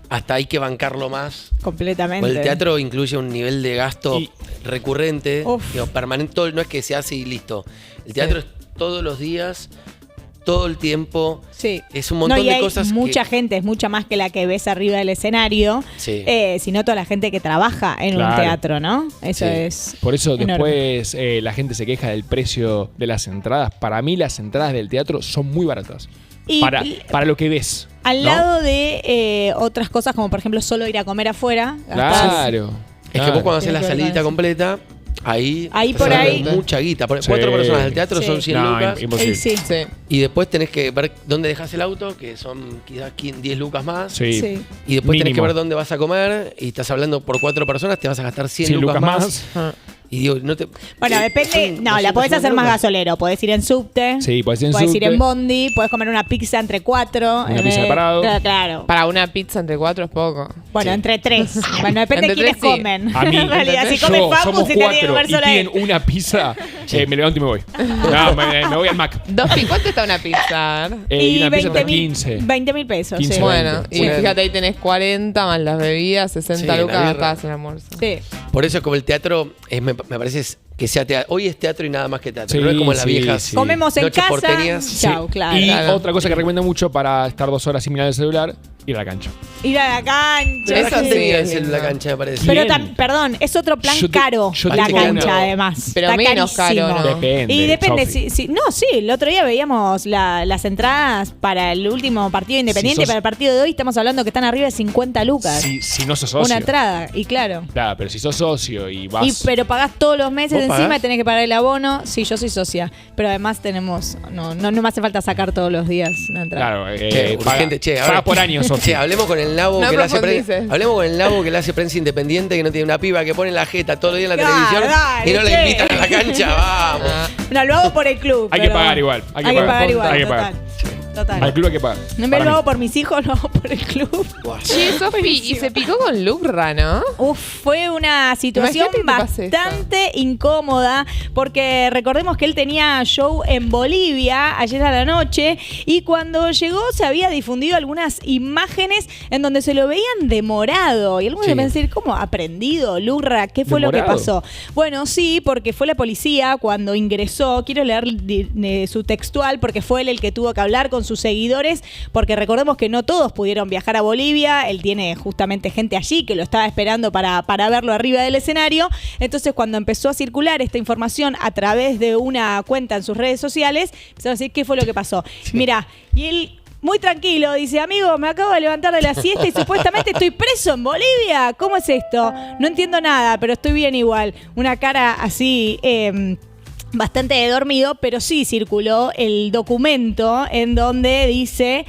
hasta hay que bancarlo más. Completamente. Pues el teatro incluye un nivel de gasto Y- recurrente, Uf. digo, permanente, no es que se hace y listo. El teatro es todos los días, todo el tiempo. Sí. Es un montón No, y de hay cosas. mucha gente, es mucha más que la que ves arriba del escenario, Sí. sino toda la gente que trabaja en un Claro. teatro, ¿no? Eso Sí. es. Por eso enorme. después la gente se queja del precio de las entradas. Para mí las entradas del teatro son muy baratas. Y- Para lo que ves. Al ¿no? lado de otras cosas, como por ejemplo solo ir a comer afuera. gastás- Claro. Es que claro. vos cuando haces Tiene la que ver con salidita eso. completa, ahí Por estás ahí. hablando de mucha guita. Sí. 4 personas del teatro Sí. son 100 No, lucas. imposible. Sí. Sí. Y después tenés que ver dónde dejas el auto, que son quizás 10 lucas más. Sí. Sí. Y después tenés que Mínimo. ver dónde vas a comer. Y estás hablando por 4 personas, te vas a gastar 100 lucas más. Ah. Y digo, no te. Bueno, ¿qué? depende. Son No, la podés 250 hacer más lucas. gasolero. Podés ir en subte. Sí, podés ir en podés ir subte. en bondi. Podés comer una pizza entre 4. Una pizza separado. Claro. Para una pizza entre 4 es poco. Bueno, Sí. entre 3. Bueno, depende de Entre quiénes 3, sí. comen. A mí, en realidad, si yo, come Facu, somos se tiene que 4 comer y sola piden él. una pizza, me levanto y me voy. No, me voy al Mac. ¿Cuánto está una pizza? A ver. Y una pizza está 20.000 15. 20.000 pesos. 15, sí. Bueno, y Sí. fíjate, ahí tenés 40 más las bebidas, 60 Sí, la lucas birra. gastadas en el almuerzo. Sí. Por eso, como el teatro, me parece que sea teatro. Hoy es teatro y nada más que teatro. Sí, no es como en las sí, viejas. sí. Comemos en Noches casa. porteñas. Chau, Sí. claro. Y Claro. otra cosa que recomiendo mucho para estar 2 horas sin mirar el celular, ir a la cancha. Ir a la cancha. Pero la Eso gente sí, mira es en la lindo. cancha, me parece. Pero Bien. perdón, es otro plan Yo te- caro yo la tengo cancha, una- además. Pero Está menos carísimo. caro, ¿no? Depende. Y depende, Sofi. sí, el otro día veíamos las entradas para el último partido Independiente, Si sos- para el partido de hoy estamos hablando que están arriba de 50 lucas. Si no sos socio. Una entrada, y claro. Claro, pero si sos socio y vas. Pero pagás todos los meses ¿Vos encima pagás? y tenés que pagar el abono. Sí, yo soy socia. Pero además tenemos. No me hace falta sacar todos los días la entrada. Claro, Che, urgente, che, a paga ver. por año, Sofi. Che, hablemos con el nabo No que le hace profundices. hablemos con el nabo que le hace prensa independiente, que no tiene una piba que pone la jeta todo el día en la Claro, televisión dale, y no che. le invitan a la cancha, vamos. Ah. No, lo hago por el club. Hay que pero- pagar igual, hay que Hay que pagar. pagar igual, Hay que total. pagar. Total. Al club hay que pagar. No me Para lo mí. hago por mis hijos, lo hago por el club. Buah. Che, Sofi, y se picó con Lucra, ¿no? Uf, fue una situación Imagínate que te pase esto. bastante incómoda porque recordemos que él tenía show en Bolivia ayer a la noche y cuando llegó se había difundido algunas imágenes en donde se lo veían demorado y algunos Sí. deben decir, ¿cómo aprendido, Lurra? ¿Qué fue lo que ¿Demorado? pasó? Bueno, sí, porque fue la policía cuando ingresó, quiero leer su textual porque fue él el que tuvo que hablar con sus seguidores, porque recordemos que no todos pudieron viajar a Bolivia, él tiene justamente gente allí que lo estaba esperando para verlo arriba del escenario. Entonces, cuando empezó a circular esta información a través de una cuenta en sus redes sociales, empezaron a decir qué fue lo que pasó. Mira, y él muy tranquilo dice, amigo, me acabo de levantar de la siesta y supuestamente estoy preso en Bolivia. ¿Cómo es esto? No entiendo nada, pero estoy bien igual. Una cara así bastante dormido, pero sí circuló el documento en donde dice,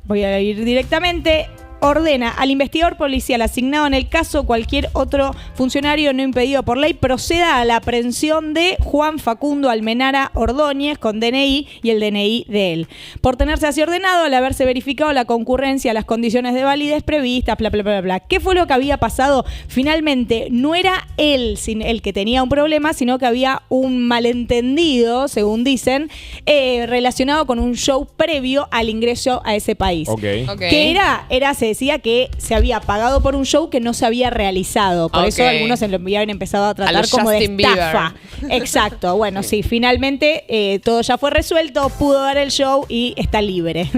voy a ir directamente, ordena al investigador policial asignado en el caso cualquier otro funcionario no impedido por ley proceda a la aprehensión de Juan Facundo Almenara Ordóñez con DNI y el DNI de él. Por tenerse así ordenado al haberse verificado la concurrencia a las condiciones de validez previstas, bla, bla, bla, bla. ¿Qué fue lo que había pasado? Finalmente no era él el que tenía un problema, sino que había un malentendido, según dicen, relacionado con un show previo al ingreso a ese país. Ok. Que se decía que se había pagado por un show que no se había realizado. Por eso algunos se lo habían empezado a tratar como de estafa. Exacto. Bueno, sí, finalmente todo ya fue resuelto, pudo dar el show y está libre.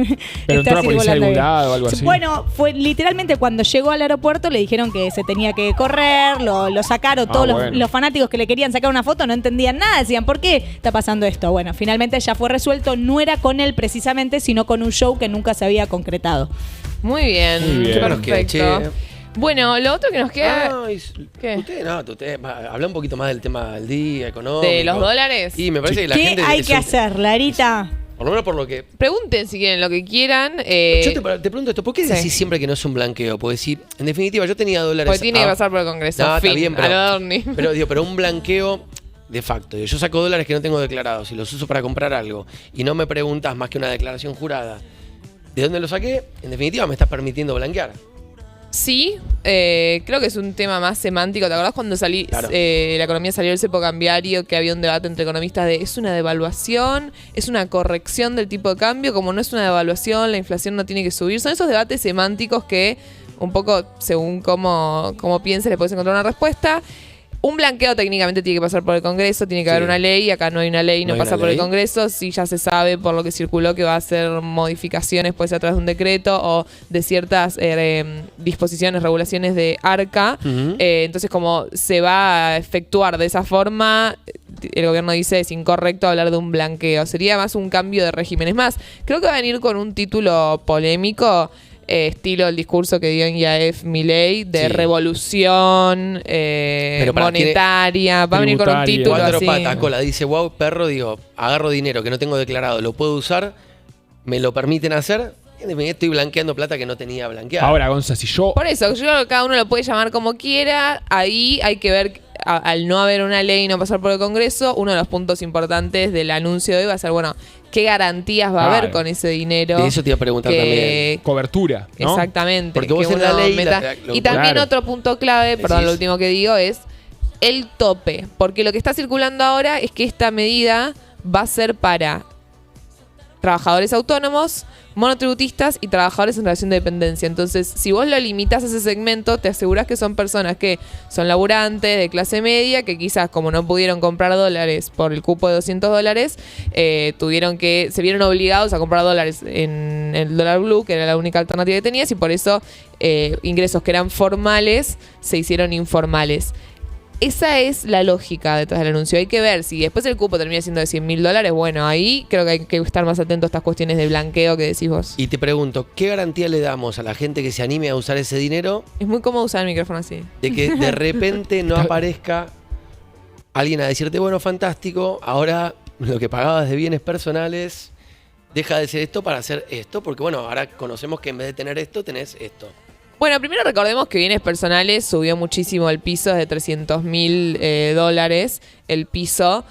Pero entró la policía de algún lado o algo así. Bueno, fue literalmente cuando llegó al aeropuerto le dijeron que se tenía que correr, lo sacaron. Todos los fanáticos que le querían sacar una foto no entendían nada, decían, ¿por qué está pasando esto? Bueno, finalmente ya fue resuelto, no era con él precisamente, sino con un show que nunca se había concretado. Muy bien. Muy bien. Perfecto. Bueno, lo otro que nos queda... ¿Qué? Usted habla un poquito más del tema del día, económico. ¿De los dólares? Y me parece que la ¿Qué gente... hay que hacer, Larita? Por lo menos por lo que... Pregunten si quieren lo que quieran. Yo te pregunto esto, ¿por qué sí. decís siempre que no es un blanqueo? Porque si, en definitiva, yo tenía dólares... Porque tiene que pasar por el Congreso. No, fin, está bien, a lo Dorni. pero un blanqueo de facto. Yo saco dólares que no tengo declarados y los uso para comprar algo y no me preguntas más que una declaración jurada. ¿De dónde lo saqué? En definitiva, me estás permitiendo blanquear. Sí, creo que es un tema más semántico. ¿Te acordás cuando Claro. la economía salió del cepo cambiario, que había un debate entre economistas de ¿es una devaluación? ¿Es una corrección del tipo de cambio? Como no es una devaluación, la inflación no tiene que subir. Son esos debates semánticos que un poco, según cómo pienses, le puedes encontrar una respuesta. Un blanqueo técnicamente tiene que pasar por el Congreso, tiene que haber una ley, acá no hay una ley, no hay pasa una por el ley. Congreso, sí ya se sabe por lo que circuló que va a hacer modificaciones, puede ser a través de un decreto o de ciertas disposiciones, regulaciones de ARCA. Entonces, como se va a efectuar de esa forma, el gobierno dice es incorrecto hablar de un blanqueo, sería más un cambio de régimen. Es más, creo que va a venir con un título polémico, estilo el discurso que dio en IAEF Milei de Sí. revolución monetaria. Va a venir con un tributaria. título Cuatro así. patas, cola. Dice, wow, perro, digo, agarro dinero que no tengo declarado, lo puedo usar, me lo permiten hacer, y en definitiva estoy blanqueando plata que no tenía blanqueada. Ahora, Gonza, si yo... Por eso, yo creo que cada uno lo puede llamar como quiera. Ahí hay que ver, al no haber una ley y no pasar por el Congreso, uno de los puntos importantes del anuncio de hoy va a ser, bueno, ¿qué garantías va a haber Claro. con ese dinero? De eso te iba a preguntar también. Cobertura, ¿no? Exactamente. Porque vos que en la uno ley meta- y también Claro. otro punto clave, perdón, Decís. lo último que digo es el tope. Porque lo que está circulando ahora es que esta medida va a ser para trabajadores autónomos, monotributistas y trabajadores en relación de dependencia. Entonces, si vos lo limitas a ese segmento, te asegurás que son personas que son laburantes, de clase media, que quizás como no pudieron comprar dólares por el cupo de $200, se vieron obligados a comprar dólares en el dólar blue, que era la única alternativa que tenías, y por eso ingresos que eran formales se hicieron informales. Esa es la lógica detrás del anuncio. Hay que ver si después el cupo termina siendo de $100.000. Bueno, ahí creo que hay que estar más atento a estas cuestiones de blanqueo que decís vos. Y te pregunto, ¿qué garantía le damos a la gente que se anime a usar ese dinero Es muy cómodo usar el micrófono así. de que de repente no aparezca alguien a decirte, bueno, fantástico, ahora lo que pagabas de bienes personales deja de ser esto para hacer esto? Porque bueno, ahora conocemos que en vez de tener esto, tenés esto. Bueno, primero recordemos que bienes personales subió muchísimo el piso, de $300.000 el piso,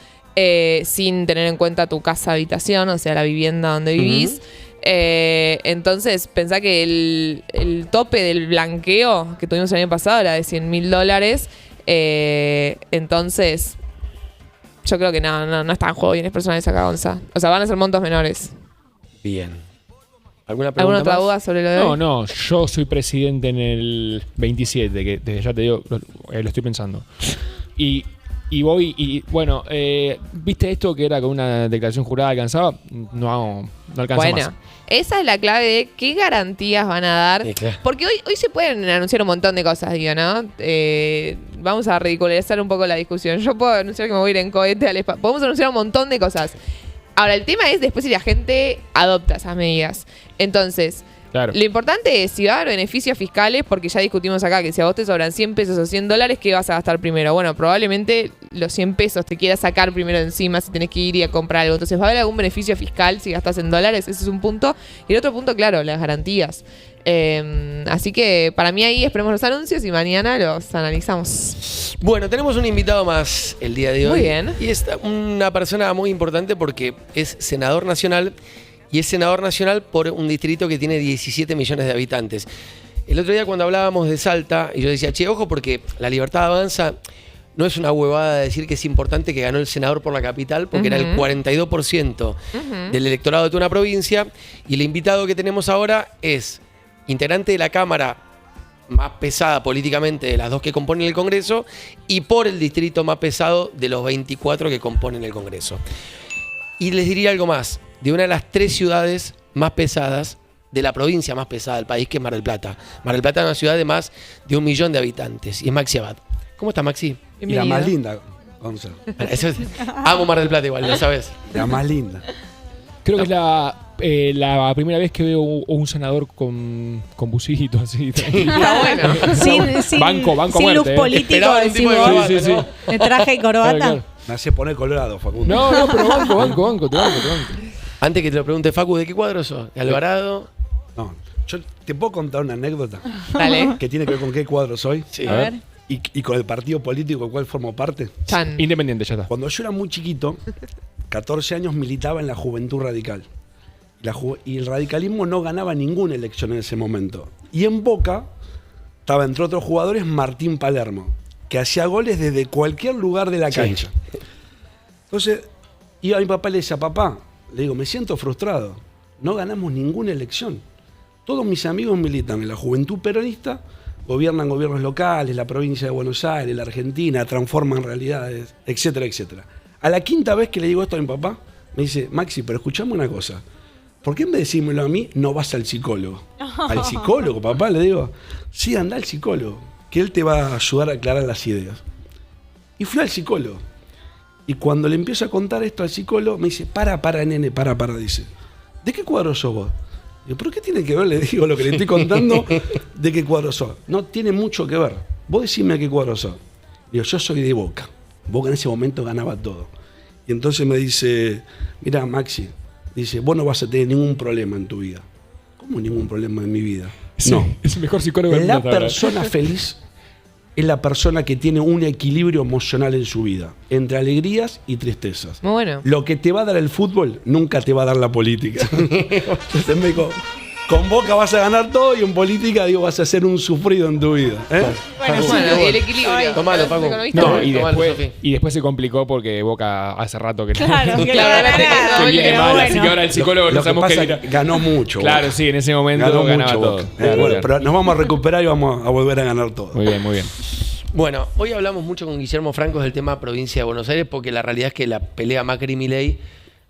sin tener en cuenta tu casa habitación, o sea, la vivienda donde vivís. Entonces, pensá que el tope del blanqueo que tuvimos el año pasado era de $100.000. Entonces, yo creo que no está en juego bienes personales acá, Gonza. O sea, van a ser montos menores. Bien. ¿Alguna pregunta ¿Alguna otra más? duda sobre lo de hoy? No, yo soy presidente en el 27, que desde ya te digo, lo estoy pensando. Y Y voy y, bueno, ¿viste esto que era con una declaración jurada alcanzaba? No alcanza más. Esa es la clave de qué garantías van a dar. Sí, claro. Porque hoy se pueden anunciar un montón de cosas, digo, ¿no? Vamos a ridiculizar un poco la discusión. Yo puedo anunciar que me voy a ir en cohete al espacio. Podemos anunciar un montón de cosas. Ahora, el tema es después si la gente adopta esas medidas. Entonces, Claro. lo importante es si va a haber beneficios fiscales, porque ya discutimos acá que si a vos te sobran 100 pesos o $100, ¿qué vas a gastar primero? Bueno, probablemente los 100 pesos te quieras sacar primero encima si tenés que ir y a comprar algo. Entonces, ¿va a haber algún beneficio fiscal si gastas en dólares? Ese es un punto. Y el otro punto, claro, las garantías. Así que para mí ahí esperemos los anuncios y mañana los analizamos. Bueno, tenemos un invitado más el día de hoy. Muy bien. Y es una persona muy importante porque es senador nacional y es senador nacional por un distrito que tiene 17 millones de habitantes. El otro día cuando hablábamos de Salta, y yo decía, che, ojo, porque La Libertad Avanza no es una huevada decir que es importante que ganó el senador por la capital, porque era el 42% del electorado de toda una provincia, y el invitado que tenemos ahora es integrante de la Cámara más pesada políticamente de las dos que componen el Congreso y por el distrito más pesado de los 24 que componen el Congreso. Y les diría algo más, de una de las 3 ciudades más pesadas de la provincia más pesada del país, que es Mar del Plata. Mar del Plata es una ciudad de más de 1 millón de habitantes y es Maxi Abad. ¿Cómo está, Maxi? Y la más linda, Gonzalo. Amo Mar del Plata igual, lo sabes. La más linda. Creo que es la primera vez que veo un senador con busito así. Está bueno. Sin Banco sin muerte, luz ¿eh? político, Esperaba un tipo de decimos, corbata, Sí. ¿no? de traje y corbata. Claro. Me hace poner colorado, Facundo. No, pero banco, te banco. Antes que te lo pregunte, Facu, ¿de qué cuadro sos? ¿De Alvarado? No, yo te puedo contar una anécdota Dale. que tiene que ver con qué cuadro soy Sí. A ver. y con el partido político del cual formo parte. Chan. Independiente, ya está. Cuando yo era muy chiquito, 14 años, militaba en la Juventud Radical. Y el radicalismo no ganaba ninguna elección en ese momento. Y en Boca estaba, entre otros jugadores, Martín Palermo, que hacía goles desde cualquier lugar de la cancha. Entonces, iba a mi papá y le decía, papá, le digo, me siento frustrado. No ganamos ninguna elección. Todos mis amigos militan en la Juventud Peronista, gobiernan gobiernos locales, la provincia de Buenos Aires, la Argentina, transforman realidades, etcétera, etcétera. A la 5ª vez que le digo esto a mi papá, me dice, Maxi, pero escuchame una cosa. ¿Por qué en vez de decírmelo a mí, no vas al psicólogo? ¿Al psicólogo, papá? Le digo, sí, anda al psicólogo, que él te va a ayudar a aclarar las ideas. Y fui al psicólogo. Y cuando le empiezo a contar esto al psicólogo, me dice, para, nene, para, dice. ¿De qué cuadro sos vos? Digo, ¿pero qué tiene que ver? Le digo lo que le estoy contando, ¿de qué cuadro sos? No, tiene mucho que ver. Vos decime a qué cuadro sos. Digo, yo soy de Boca. Boca en ese momento ganaba todo. Y entonces me dice, mira, Maxi, dice, vos no vas a tener ningún problema en tu vida. ¿Cómo ningún problema en mi vida? Sí, No. es el mejor psicólogo del La mundo, ¿verdad? persona feliz es la persona que tiene un equilibrio emocional en su vida, entre alegrías y tristezas. Muy bueno. Lo que te va a dar el fútbol, nunca te va a dar la política. Entonces me dijo, con Boca vas a ganar todo y en política, digo, vas a ser un sufrido en tu vida. ¿eh? Bueno, y el equilibrio. Tomalo, Facu. Economista. No, Tomalo, y después se complicó porque Boca hace rato que Claro, que Claro, no gana nada, que viene pero mal, bueno. así que ahora el psicólogo Lo no que sabemos pasa qué es que ganó mucho. Claro, Boca. sí, en ese momento Ganó ganaba mucho todo. Boca. Claro, Bueno, claro. pero nos vamos a recuperar y vamos a volver a ganar todo. Muy bien. Bueno, hoy hablamos mucho con Guillermo Franco del tema provincia de Buenos Aires porque la realidad es que la pelea Macri-Milei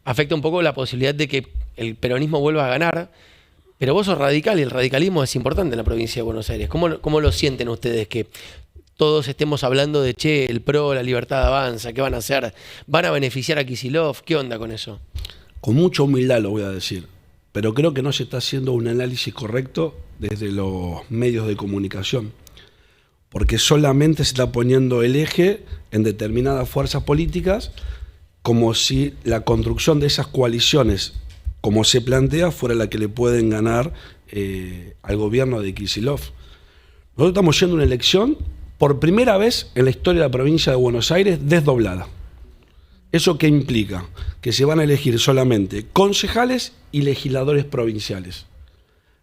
afecta un poco la posibilidad de que el peronismo vuelva a ganar. Pero vos sos radical y el radicalismo es importante en la provincia de Buenos Aires. ¿Cómo lo sienten ustedes que todos estemos hablando de, che, el PRO, la Libertad Avanza, qué van a hacer? ¿Van a beneficiar a Kicillof? ¿Qué onda con eso? Con mucha humildad lo voy a decir, pero creo que no se está haciendo un análisis correcto desde los medios de comunicación, porque solamente se está poniendo el eje en determinadas fuerzas políticas como si la construcción de esas coaliciones, como se plantea, fuera la que le pueden ganar al gobierno de Kicillof. Nosotros estamos yendo a una elección por primera vez en la historia de la provincia de Buenos Aires desdoblada. ¿Eso qué implica? Que se van a elegir solamente concejales y legisladores provinciales.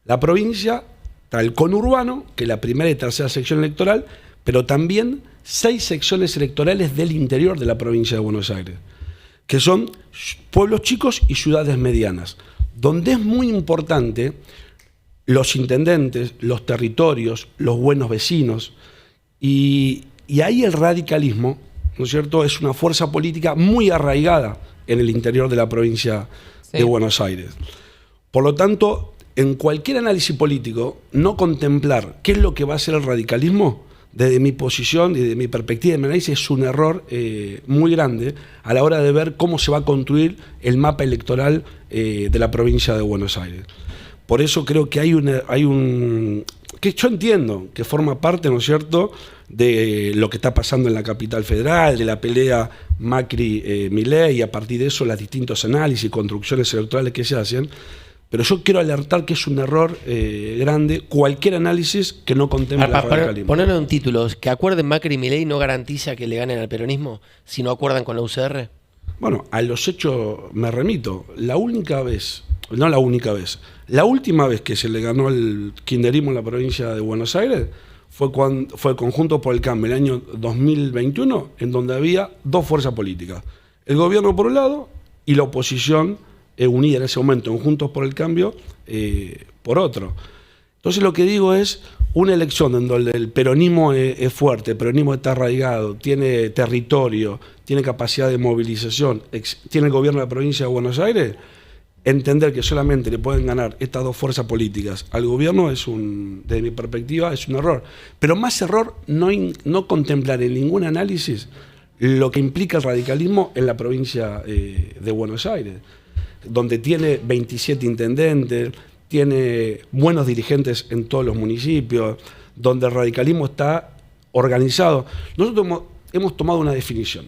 La provincia está el conurbano, que es la primera y tercera sección electoral, pero también 6 secciones electorales del interior de la provincia de Buenos Aires, que son pueblos chicos y ciudades medianas, donde es muy importante los intendentes, los territorios, los buenos vecinos, y ahí el radicalismo ¿no es cierto?, es una fuerza política muy arraigada en el interior de la provincia de Buenos Aires. Por lo tanto, en cualquier análisis político, no contemplar qué es lo que va a hacer el radicalismo, desde mi posición y desde mi perspectiva de mi análisis, es un error muy grande a la hora de ver cómo se va a construir el mapa electoral de la provincia de Buenos Aires. Por eso creo que hay un que yo entiendo que forma parte, ¿no es cierto?, de lo que está pasando en la capital federal, de la pelea Macri-Milei, y a partir de eso los distintos análisis y construcciones electorales que se hacen. Pero yo quiero alertar que es un error grande cualquier análisis que no contemple el radicalismo. Ponerle un título, que acuerden Macri y Milei no garantiza que le ganen al peronismo si no acuerdan con la UCR. Bueno, a los hechos me remito. La última vez que se le ganó el kirchnerismo en la provincia de Buenos Aires fue el Conjunto por el Cambio, el año 2021, en donde había dos fuerzas políticas. El gobierno por un lado y la oposición unida en ese momento en Juntos por el Cambio por otro. Entonces lo que digo es una elección en donde el peronismo es fuerte, el peronismo está arraigado, tiene territorio, tiene capacidad de movilización, tiene el gobierno de la provincia de Buenos Aires. Entender que solamente le pueden ganar estas dos fuerzas políticas al gobierno desde mi perspectiva, es un error. Pero más error no contemplar en ningún análisis lo que implica el radicalismo en la provincia de Buenos Aires, donde tiene 27 intendentes, tiene buenos dirigentes en todos los municipios, donde el radicalismo está organizado. Nosotros hemos tomado una definición,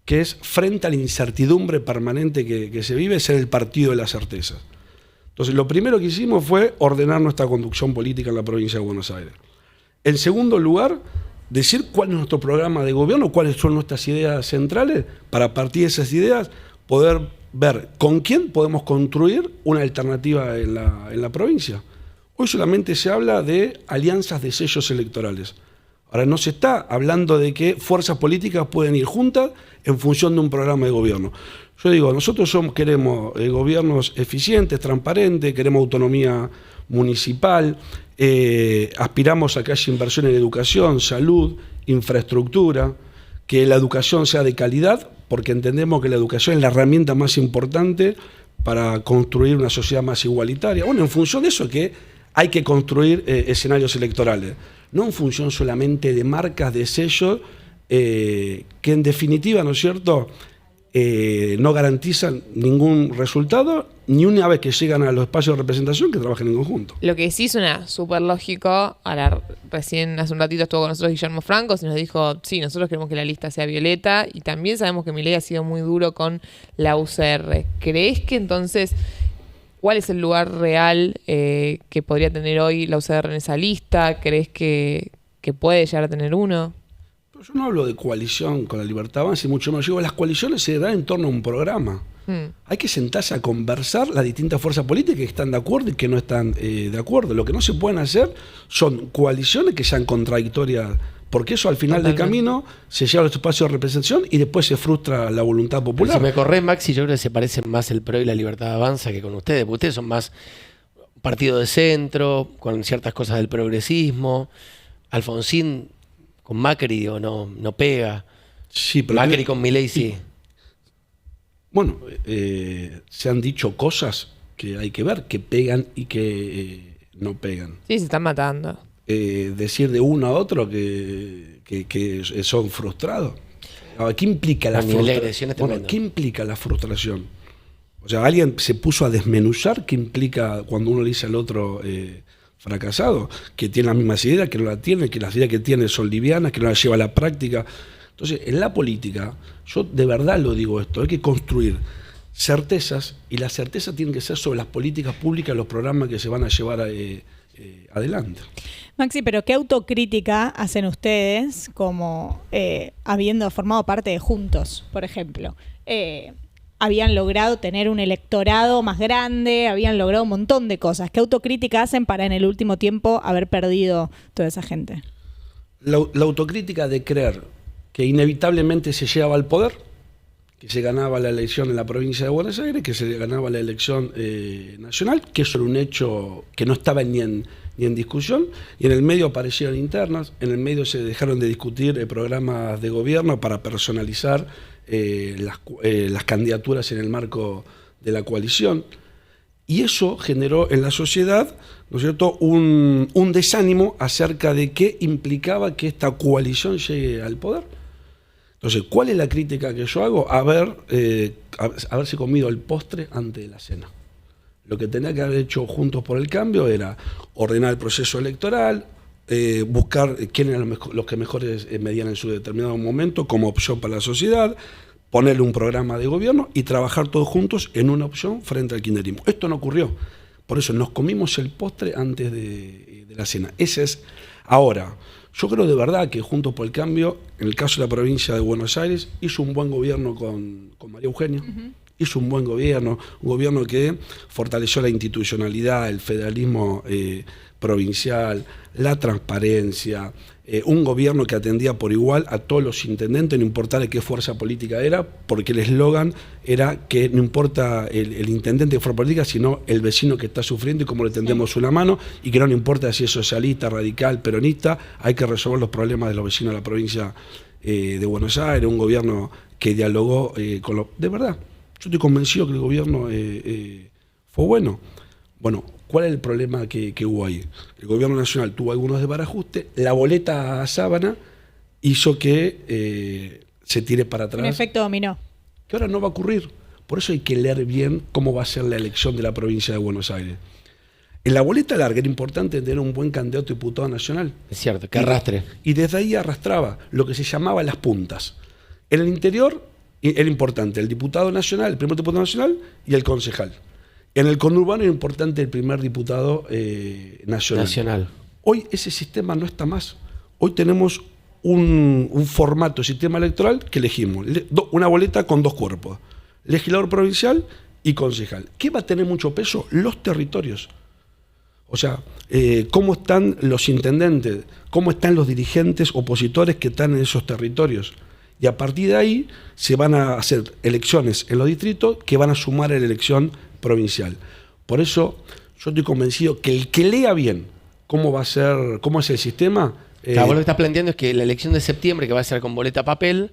que es frente a la incertidumbre permanente que se vive, ser el partido de las certezas. Entonces, lo primero que hicimos fue ordenar nuestra conducción política en la provincia de Buenos Aires. En segundo lugar, decir cuál es nuestro programa de gobierno, cuáles son nuestras ideas centrales, para a partir de esas ideas poder ver con quién podemos construir una alternativa en la provincia. Hoy solamente se habla de alianzas de sellos electorales. Ahora no se está hablando de que fuerzas políticas pueden ir juntas en función de un programa de gobierno. Yo digo, nosotros queremos gobiernos eficientes, transparentes, queremos autonomía municipal, aspiramos a que haya inversión en educación, salud, infraestructura, que la educación sea de calidad, porque entendemos que la educación es la herramienta más importante para construir una sociedad más igualitaria. Bueno, en función de eso que hay que construir escenarios electorales, no en función solamente de marcas, de sellos, que en definitiva, ¿no es cierto?, no garantizan ningún resultado, ni una vez que llegan a los espacios de representación que trabajen en conjunto. Lo que sí suena súper lógico, recién hace un ratito estuvo con nosotros Guillermo Franco y nos dijo, sí, nosotros queremos que la lista sea violeta, y también sabemos que Milei ha sido muy duro con la UCR. ¿Crees que entonces, cuál es el lugar real que podría tener hoy la UCR en esa lista? ¿Crees que puede llegar a tener uno? Yo no hablo de coalición con la Libertad Avanza y mucho más. Yo digo, las coaliciones se dan en torno a un programa. Hay que sentarse a conversar las distintas fuerzas políticas que están de acuerdo y que no están de acuerdo. Lo que no se pueden hacer son coaliciones que sean contradictorias, porque eso al final del camino se lleva a los espacios de representación y después se frustra la voluntad popular. Si me corres, Maxi, yo creo que se parecen más el PRO y la Libertad Avanza que con ustedes, porque ustedes son más partido de centro, con ciertas cosas del progresismo. Alfonsín con Macri, digo, no pega. Sí, pero Macri con Milei sí. Bueno, se han dicho cosas que hay que ver, que pegan y que no pegan. Sí, se están matando. Decir de uno a otro que son frustrados. Ahora, ¿qué implica la frustración? Bueno, ¿qué implica la frustración? O sea, alguien se puso a desmenuzar qué implica cuando uno le dice al otro fracasado, que tiene las mismas ideas, que no la tiene, que las ideas que tiene son livianas, que no las lleva a la práctica. Entonces, en la política, yo de verdad lo digo esto, hay que construir certezas, y las certezas tienen que ser sobre las políticas públicas, los programas que se van a llevar adelante. Maxi, pero ¿qué autocrítica hacen ustedes como habiendo formado parte de Juntos, por ejemplo? Habían logrado tener un electorado más grande, habían logrado un montón de cosas. ¿Qué autocrítica hacen para en el último tiempo haber perdido toda esa gente? La autocrítica de creer que inevitablemente se lleva al poder que se ganaba la elección en la provincia de Buenos Aires, que se ganaba la elección nacional, que eso era un hecho que no estaba ni en discusión, y en el medio aparecieron internas, en el medio se dejaron de discutir programas de gobierno para personalizar las candidaturas en el marco de la coalición, y eso generó en la sociedad, ¿no es cierto?, un desánimo acerca de qué implicaba que esta coalición llegue al poder. Entonces, ¿cuál es la crítica que yo hago? Haberse comido el postre antes de la cena. Lo que tenía que haber hecho Juntos por el Cambio era ordenar el proceso electoral, buscar quiénes eran los que mejores medían en su determinado momento como opción para la sociedad, ponerle un programa de gobierno y trabajar todos juntos en una opción frente al kirchnerismo. Esto no ocurrió. Por eso nos comimos el postre antes de la cena. Ese es ahora. Yo creo de verdad que Juntos por el Cambio, en el caso de la provincia de Buenos Aires, hizo un buen gobierno con María Eugenia. Hizo un buen gobierno, un gobierno que fortaleció la institucionalidad, el federalismo provincial, la transparencia, un gobierno que atendía por igual a todos los intendentes, no importara qué fuerza política era, porque el eslogan era que no importa el intendente de fuerza política, sino el vecino que está sufriendo y cómo le tendemos una mano, y que no importa si es socialista, radical, peronista, hay que resolver los problemas de los vecinos de la provincia de Buenos Aires, un gobierno que dialogó con los... De verdad, yo estoy convencido que el gobierno fue bueno. Bueno, ¿cuál es el problema que hubo ahí? El gobierno nacional tuvo algunos desbarajuste, la boleta a sábana hizo que se tire para atrás. Un efecto dominó. Que ahora no va a ocurrir. Por eso hay que leer bien cómo va a ser la elección de la provincia de Buenos Aires. En la boleta larga era importante tener un buen candidato a diputado nacional. Es cierto, que arrastre. Y desde ahí arrastraba lo que se llamaba las puntas. En el interior era importante el diputado nacional, el primer diputado nacional y el concejal. En el conurbano era importante el primer diputado nacional. Hoy ese sistema no está más. Hoy tenemos un formato, sistema electoral que elegimos. Una boleta con dos cuerpos. Legislador provincial y concejal. ¿Qué va a tener mucho peso? Los territorios. O sea, cómo están los intendentes, cómo están los dirigentes opositores que están en esos territorios. Y a partir de ahí se van a hacer elecciones en los distritos que van a sumar a la elección provincial. Por eso yo estoy convencido que el que lea bien cómo va a ser, cómo es el sistema... Claro, vos lo que estás planteando es que la elección de septiembre, que va a ser con boleta papel,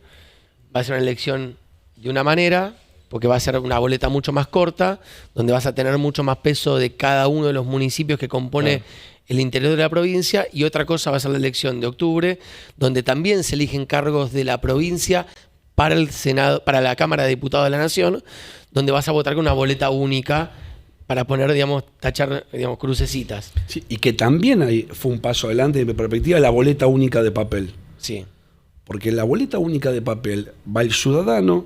va a ser una elección de una manera, porque va a ser una boleta mucho más corta, donde vas a tener mucho más peso de cada uno de los municipios que compone el interior de la provincia, y otra cosa va a ser la elección de octubre, donde también se eligen cargos de la provincia para el Senado, para la Cámara de Diputados de la Nación, donde vas a votar con una boleta única para poner, digamos, tachar, digamos, crucecitas. Sí, y que también ahí fue un paso adelante, de mi perspectiva, la boleta única de papel. Sí. Porque en la boleta única de papel va el ciudadano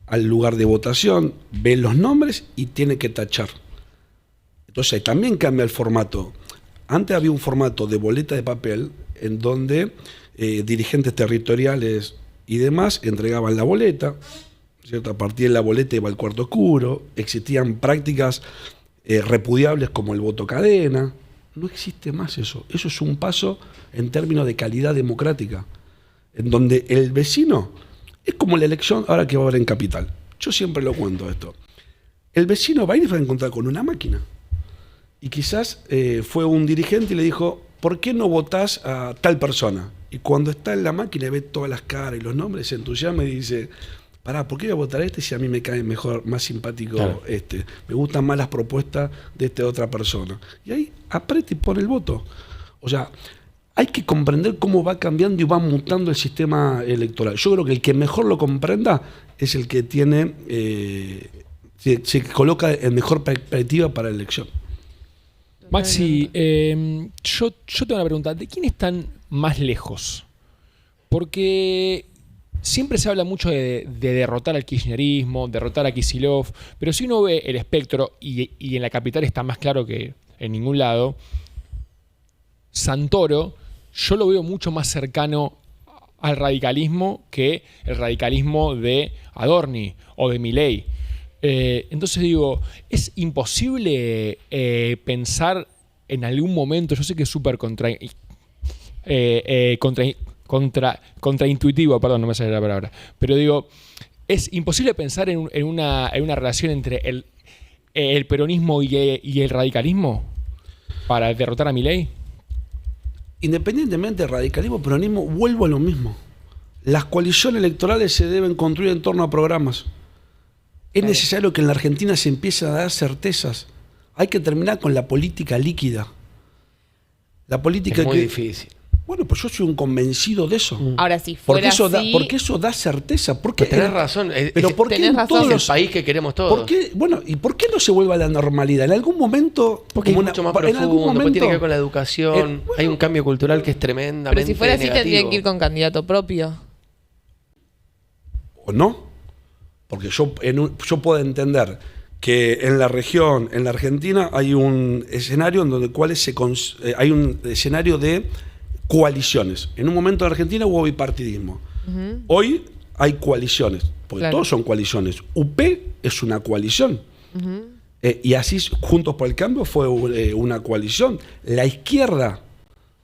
al lugar de votación, ve los nombres y tiene que tachar. Entonces también cambia el formato. Antes había un formato de boleta de papel en donde dirigentes territoriales y demás entregaban la boleta, ¿cierto? A partir de la boleta iba al cuarto oscuro, existían prácticas repudiables como el voto cadena. No existe más eso. Eso es un paso en términos de calidad democrática, en donde el vecino es como la elección ahora que va a haber en Capital. Yo siempre lo cuento esto. El vecino va a ir y va a encontrar con una máquina. Y quizás fue un dirigente y le dijo, ¿por qué no votás a tal persona? Y cuando está en la máquina y ve todas las caras y los nombres, se entusiasma y dice, pará, ¿por qué voy a votar a este si a mí me cae mejor, más simpático este? Me gustan más las propuestas de esta otra persona. Y ahí aprieta y pone el voto. O sea, hay que comprender cómo va cambiando y va mutando el sistema electoral. Yo creo que el que mejor lo comprenda es el que tiene, se coloca en mejor perspectiva para la elección. Maxi, yo tengo una pregunta. ¿De quién están más lejos? Porque siempre se habla mucho de derrotar al kirchnerismo, derrotar a Kicillof, pero si uno ve el espectro, y en la capital está más claro que en ningún lado, Santoro yo lo veo mucho más cercano al radicalismo que el radicalismo de Adorni o de Milei. Entonces digo, es imposible pensar en algún momento, yo sé que es súper contraintuitivo, perdón, no me sale la palabra, pero digo, ¿Es imposible pensar en una relación entre el peronismo y el radicalismo para derrotar a Milei? Independientemente del radicalismo, peronismo, vuelvo a lo mismo. Las coaliciones electorales se deben construir en torno a programas. Es necesario que en la Argentina se empiecen a dar certezas. Hay que terminar con la política líquida. La política Es muy difícil. Bueno, pues yo soy un convencido de eso. Ahora, si fuera así... Porque eso da certeza. Porque Tenés razón. Pero ¿por qué tenés en razón. todos Es el los país que queremos todos. ¿Por qué? Bueno, ¿y por qué no se vuelve a la normalidad? En algún momento... Porque es como mucho más en algún profundo, pues tiene que ver con la momento, educación. bueno. Hay un cambio cultural que es tremendamente Pero si fuera así, negativo. tendrían que ir con candidato propio. ¿O no? Porque yo puedo entender que en la región, en la Argentina, hay un escenario en donde hay un escenario de coaliciones. En un momento en Argentina hubo bipartidismo. Hoy hay coaliciones, porque Claro. todos son coaliciones. UP es una coalición. Y así Juntos por el Cambio fue una coalición. La izquierda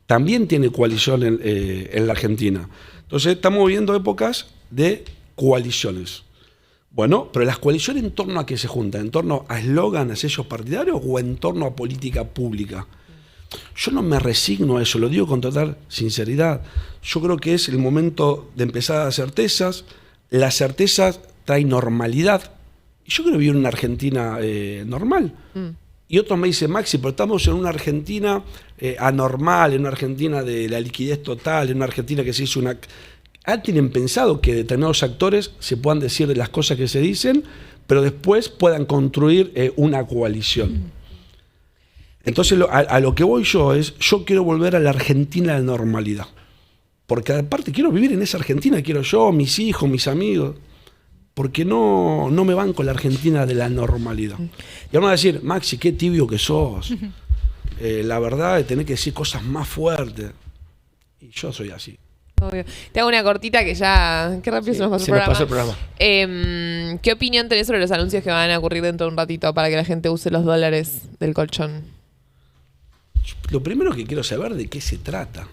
también tiene coalición en la Argentina. Entonces estamos viviendo épocas de coaliciones. Bueno, pero las coaliciones, ¿en torno a qué se juntan? ¿En torno a eslogan, a sellos partidarios o en torno a política pública? Yo no me resigno a eso, lo digo con total sinceridad. Yo creo que es el momento de empezar a dar certezas. Las certezas traen normalidad. Y yo quiero vivir en una Argentina normal. Y otros me dicen, Maxi, pero estamos en una Argentina anormal, en una Argentina de la liquidez total, en una Argentina que se hizo una... ¿Tienen pensado que determinados actores se puedan decir las cosas que se dicen, pero después puedan construir una coalición? Entonces a lo que voy yo quiero volver a la Argentina de normalidad. Porque aparte quiero vivir en esa Argentina, quiero yo, mis hijos, mis amigos. Porque no me van con la Argentina de la normalidad. Y van a decir, Maxi, qué tibio que sos. La verdad, tenés que decir cosas más fuertes. Y yo soy así. Obvio. Te hago una cortita que ya... Qué rápido se nos pasó Se el nos programa. pasó el programa. ¿Qué opinión tenés sobre los anuncios que van a ocurrir dentro de un ratito para que la gente use los dólares del colchón? Lo primero que quiero saber de qué se trata.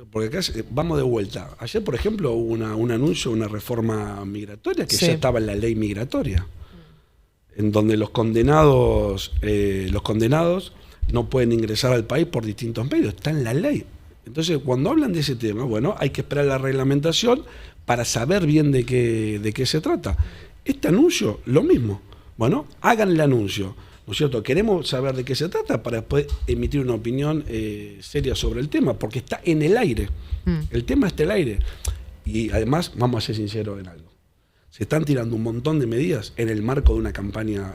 Porque acá vamos de vuelta. Ayer, por ejemplo, hubo un anuncio de una reforma migratoria que Sí. ya estaba en la ley migratoria, en donde los condenados no pueden ingresar al país por distintos medios. Está en la ley. Entonces, cuando hablan de ese tema, bueno, hay que esperar la reglamentación para saber bien de qué se trata. Este anuncio, lo mismo. Bueno, hagan el anuncio. ¿No es cierto? Queremos saber de qué se trata para después emitir una opinión seria sobre el tema, porque está en el aire. El tema está en el aire. Y además, vamos a ser sinceros en algo. Se están tirando un montón de medidas en el marco de una campaña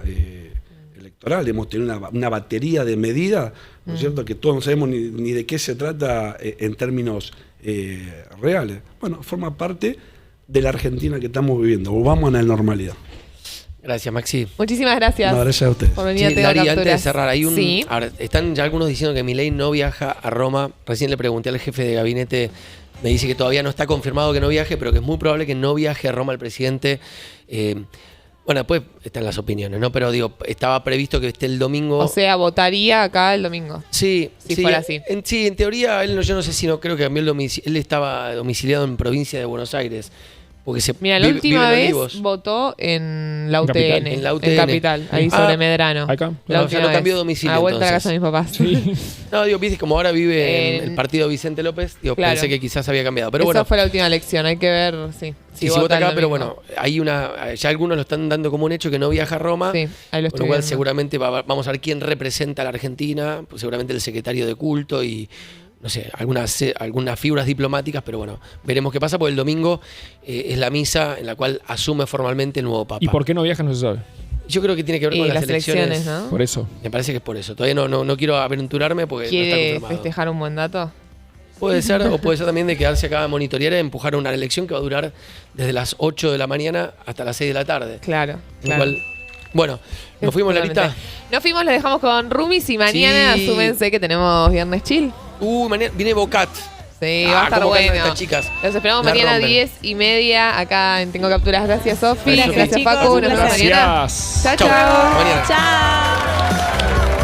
electoral. Hemos tenido una batería de medidas, ¿no es cierto?, que todos no sabemos ni de qué se trata en términos reales. Bueno, forma parte de la Argentina que estamos viviendo. Volvamos a la normalidad. Gracias, Maxi. Muchísimas gracias. No, gracias a ustedes. Por venir a Sí, Tengo Lari, antes de Capturas. cerrar, Sí. ahora, están ya algunos diciendo que Milei no viaja a Roma. Recién le pregunté al jefe de gabinete, me dice que todavía no está confirmado que no viaje, pero que es muy probable que no viaje a Roma el presidente. Bueno, después están las opiniones, ¿no? Pero digo, estaba previsto que esté el domingo. O sea, votaría acá el domingo. Sí, Si fuera así. En teoría, yo no sé si no creo que cambió el domicilio. Él estaba domiciliado en provincia de Buenos Aires. Porque Mira, la última vive en vez Olivos. votó en la UTN. Capital. En la UTN. Capital, ahí Ah, sobre Medrano. acá. La No, última ya no vez. cambió de domicilio, A la vuelta a la casa entonces. de mis papás. No, digo, viste, como ahora vive en En- el partido Vicente López, digo, Claro. pensé que quizás había cambiado. Pero Esa bueno, fue la última elección, hay que ver, sí. sí, vota el acá, pero domingo. bueno, hay ya algunos lo están dando como un hecho que no viaja a Roma. Sí, ahí lo Con estoy lo cual viendo. seguramente vamos a ver quién representa a la Argentina, pues seguramente el secretario de culto y no sé, algunas figuras diplomáticas, pero bueno, veremos qué pasa, porque el domingo es la misa en la cual asume formalmente el nuevo Papa. ¿Y por qué no viaja? No se sabe. Yo creo que tiene que ver Y con las las elecciones. ¿no? Por eso. Me parece que es por eso. Todavía no quiero aventurarme porque no está ¿Quiere confirmado. festejar un buen dato? Puede ser, o puede ser también de quedarse acá a monitorear y empujar una elección que va a durar desde las 8 de la mañana hasta las 6 de la tarde. Claro, Lo claro. cual, bueno, nos fuimos, Totalmente. Larita. Nos fuimos, los dejamos con Rumis y mañana Sí. asúmense que tenemos Viernes Chill. Mañana viene Bocat. Sí, va a estar cómo cantan bueno. estas chicas. Los esperamos La mañana rompen. 10:30 acá en Tengo Capturas. Gracias, Sofi. Gracias, Gracias, chicos, Facu. un Nos vemos placer. mañana. Gracias. Chao, Chau. chao. Mañana. Chao.